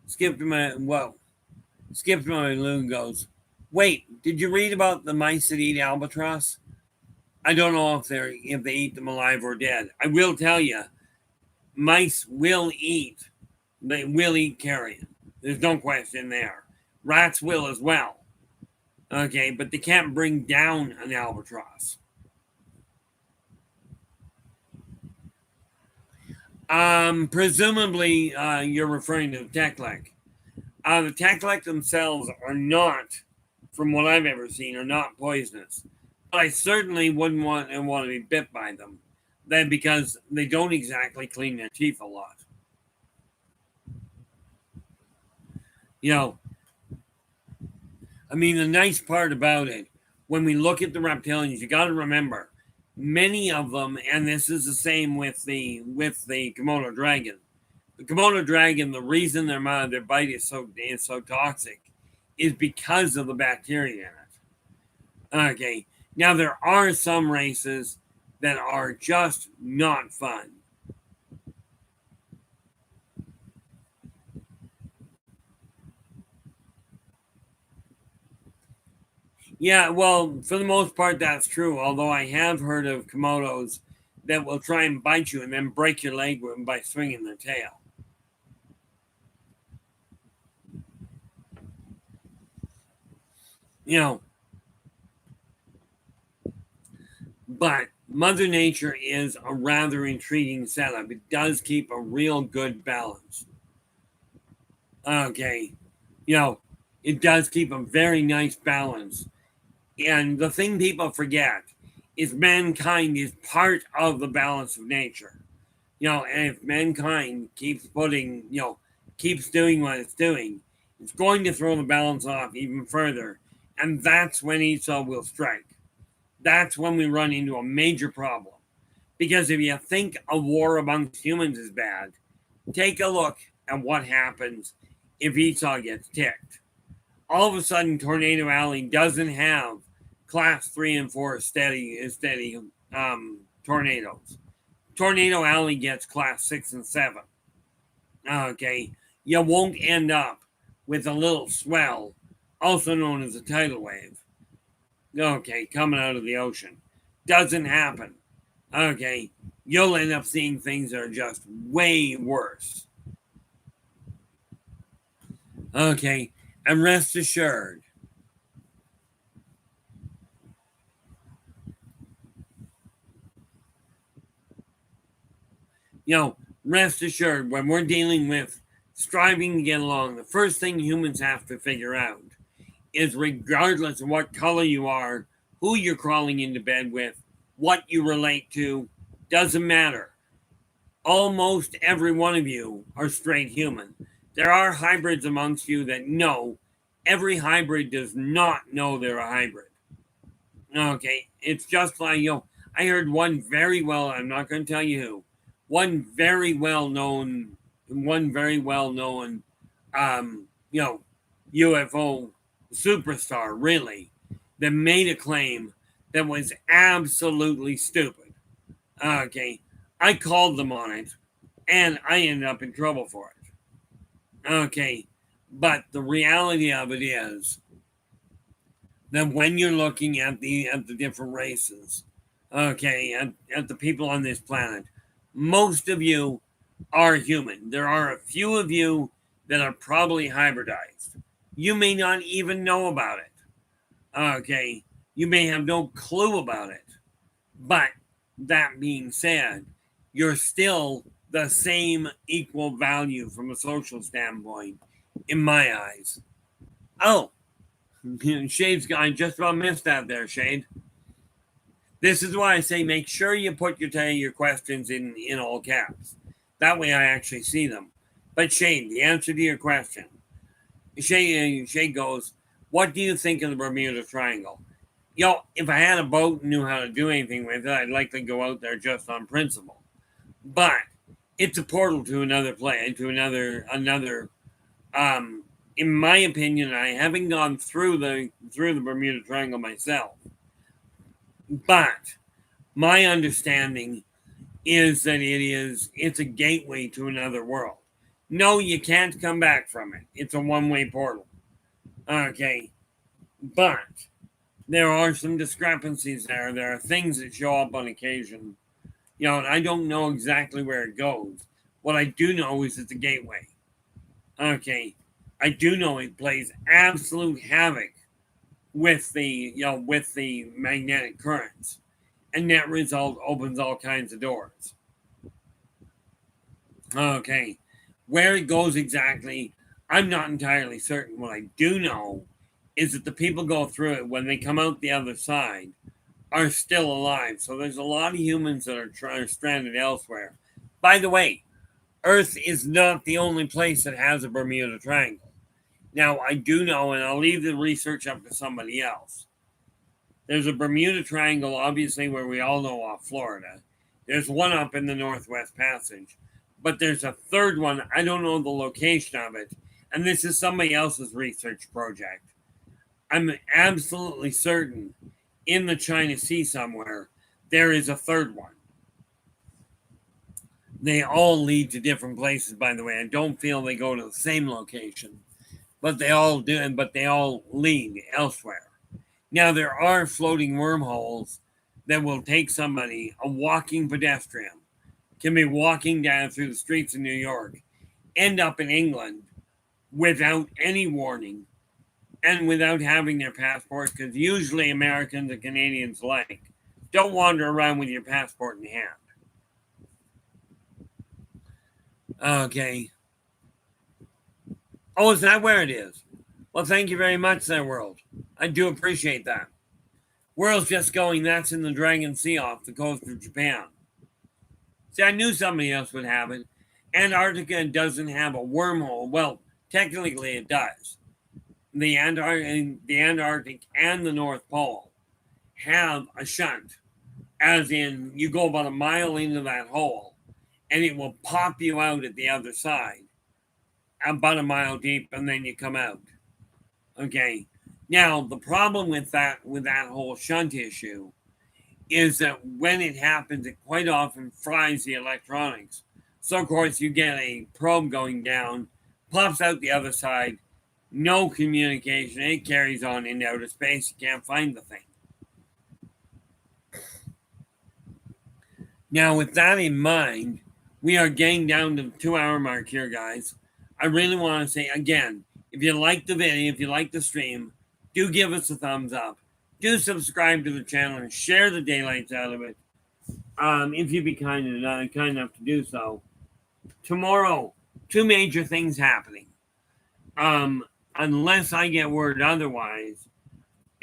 Skip to my loon goes, wait, did you read about the mice that eat albatross? I don't know if they eat them alive or dead. I will tell you, mice will eat. They will eat carrion. There's no question there. Rats will as well. Okay, but they can't bring down an albatross. Presumably, you're referring to the Teklik. The Teklik themselves are not, from what I've ever seen, are not poisonous. But I certainly wouldn't want to be bit by them. Then because they don't exactly clean their teeth a lot. You know, I mean, the nice part about it, when we look at the reptilians, you got to remember, many of them, and this is the same with the Komodo dragon. The Komodo dragon, the reason their bite is so toxic, is because of the bacteria in it. Okay, now there are some races that are just not fun. Yeah, well, for the most part, that's true. Although I have heard of Komodos that will try and bite you and then break your leg by swinging their tail. You know, but Mother Nature is a rather intriguing setup. It does keep a real good balance. Okay, you know, it does keep a very nice balance. And the thing people forget is mankind is part of the balance of nature. You know, and if mankind keeps keeps doing what it's doing, it's going to throw the balance off even further. And that's when Esau will strike. That's when we run into a major problem. Because if you think a war amongst humans is bad, take a look at what happens if Esau gets ticked. All of a sudden, Tornado Alley doesn't have class 3 and 4 steady tornadoes. Tornado Alley gets class 6 and 7. Okay, you won't end up with a little swell, also known as a tidal wave. Okay, coming out of the ocean. Doesn't happen. Okay, you'll end up seeing things that are just way worse. Okay, and rest assured, rest assured, when we're dealing with striving to get along, the first thing humans have to figure out is, regardless of what color you are, who you're crawling into bed with, what you relate to, doesn't matter. Almost every one of you are straight human. There are hybrids amongst you that know. Every hybrid does not know they're a hybrid. Okay, it's just like, I heard one very well, I'm not going to tell you who, one very well known, UFO superstar, really, that made a claim that was absolutely stupid. Okay, I called them on it, and I ended up in trouble for it. Okay, but the reality of it is that when you're looking at the different races, okay, at the people on this planet, most of you are human. There are a few of you that are probably hybridized. You may not even know about it. Okay, you may have no clue about it. But that being said, you're still the same equal value from a social standpoint, in my eyes. Oh, Shade's I just about missed that there, Shade. This is why I say make sure you put your questions in all caps. That way I actually see them. But Shade, the answer to your question. Shade goes, what do you think of the Bermuda Triangle? If I had a boat and knew how to do anything with it, I'd likely go out there just on principle. But it's a portal to another play, to another in my opinion, I haven't gone through the Bermuda Triangle myself. But my understanding is that it's a gateway to another world. No, you can't come back from it. It's a one-way portal. Okay. But there are some discrepancies there. There are things that show up on occasion, and I don't know exactly where it goes. What I do know is it's a gateway. Okay, I do know it plays absolute havoc with the magnetic currents, and that result opens all kinds of doors. Okay, where it goes exactly, I'm not entirely certain. What I do know is that the people go through it when they come out the other side are still alive. So there's a lot of humans that are stranded elsewhere. By the way, Earth is not the only place that has a Bermuda Triangle. Now, I do know, and I'll leave the research up to somebody else. There's a Bermuda Triangle, obviously, where we all know off Florida. There's one up in the Northwest Passage. But there's a third one. I don't know the location of it. And this is somebody else's research project. I'm absolutely certain in the China Sea somewhere, there is a third one. They all lead to different places, by the way. I don't feel they go to the same location, but they all do, but they all lead elsewhere. Now, there are floating wormholes that will take somebody, a walking pedestrian, can be walking down through the streets of New York, end up in England without any warning and without having their passport, because usually Americans and Canadians don't wander around with your passport in hand. Okay. Oh, is that where it is? Well, thank you very much, there, World. I do appreciate that. World's just going, that's in the Dragon Sea off the coast of Japan. See, I knew somebody else would have it. Antarctica doesn't have a wormhole. Well, technically it does. The Antarctic and the North Pole have a shunt, as in you go about a mile into that hole and it will pop you out at the other side, about a mile deep, and then you come out. Okay. Now, the problem with that whole shunt issue is that when it happens, it quite often fries the electronics. So, of course, you get a probe going down, pops out the other side, no communication. It carries on into outer space. You can't find the thing. Now, with that in mind, we are getting down to the 2-hour mark here, guys. I really want to say, again, if you like the video, if you like the stream, do give us a thumbs up. Do subscribe to the channel and share the daylights out of it. If you'd be kind enough to do so. Tomorrow, 2 major things happening. Unless I get word otherwise,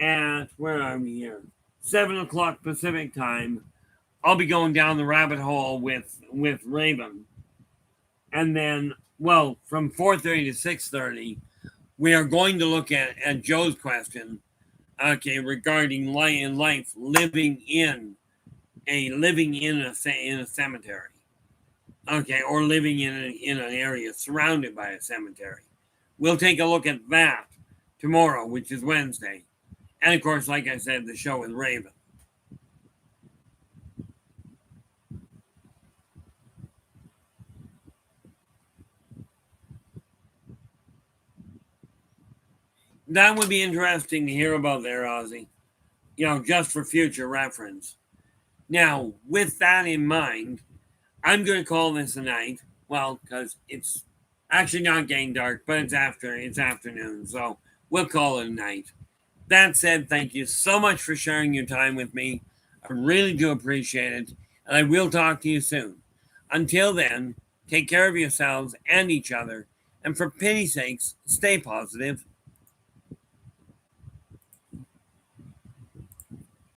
at, where are we here? 7 o'clock Pacific time, I'll be going down the rabbit hole with Raven. And then, well, from 4:30 to 6:30, we are going to look at Joe's question, okay, regarding life living in a cemetery, okay, or living in an area surrounded by a cemetery. We'll take a look at that tomorrow, which is Wednesday. And of course, like I said, the show with Raven. That would be interesting to hear about there, Ozzy. Just for future reference. Now, with that in mind, I'm going to call this a night. Well, because it's actually not getting dark, but it's afternoon, so we'll call it a night. That said, thank you so much for sharing your time with me. I really do appreciate it, and I will talk to you soon. Until then, take care of yourselves and each other, and for pity's sakes, stay positive.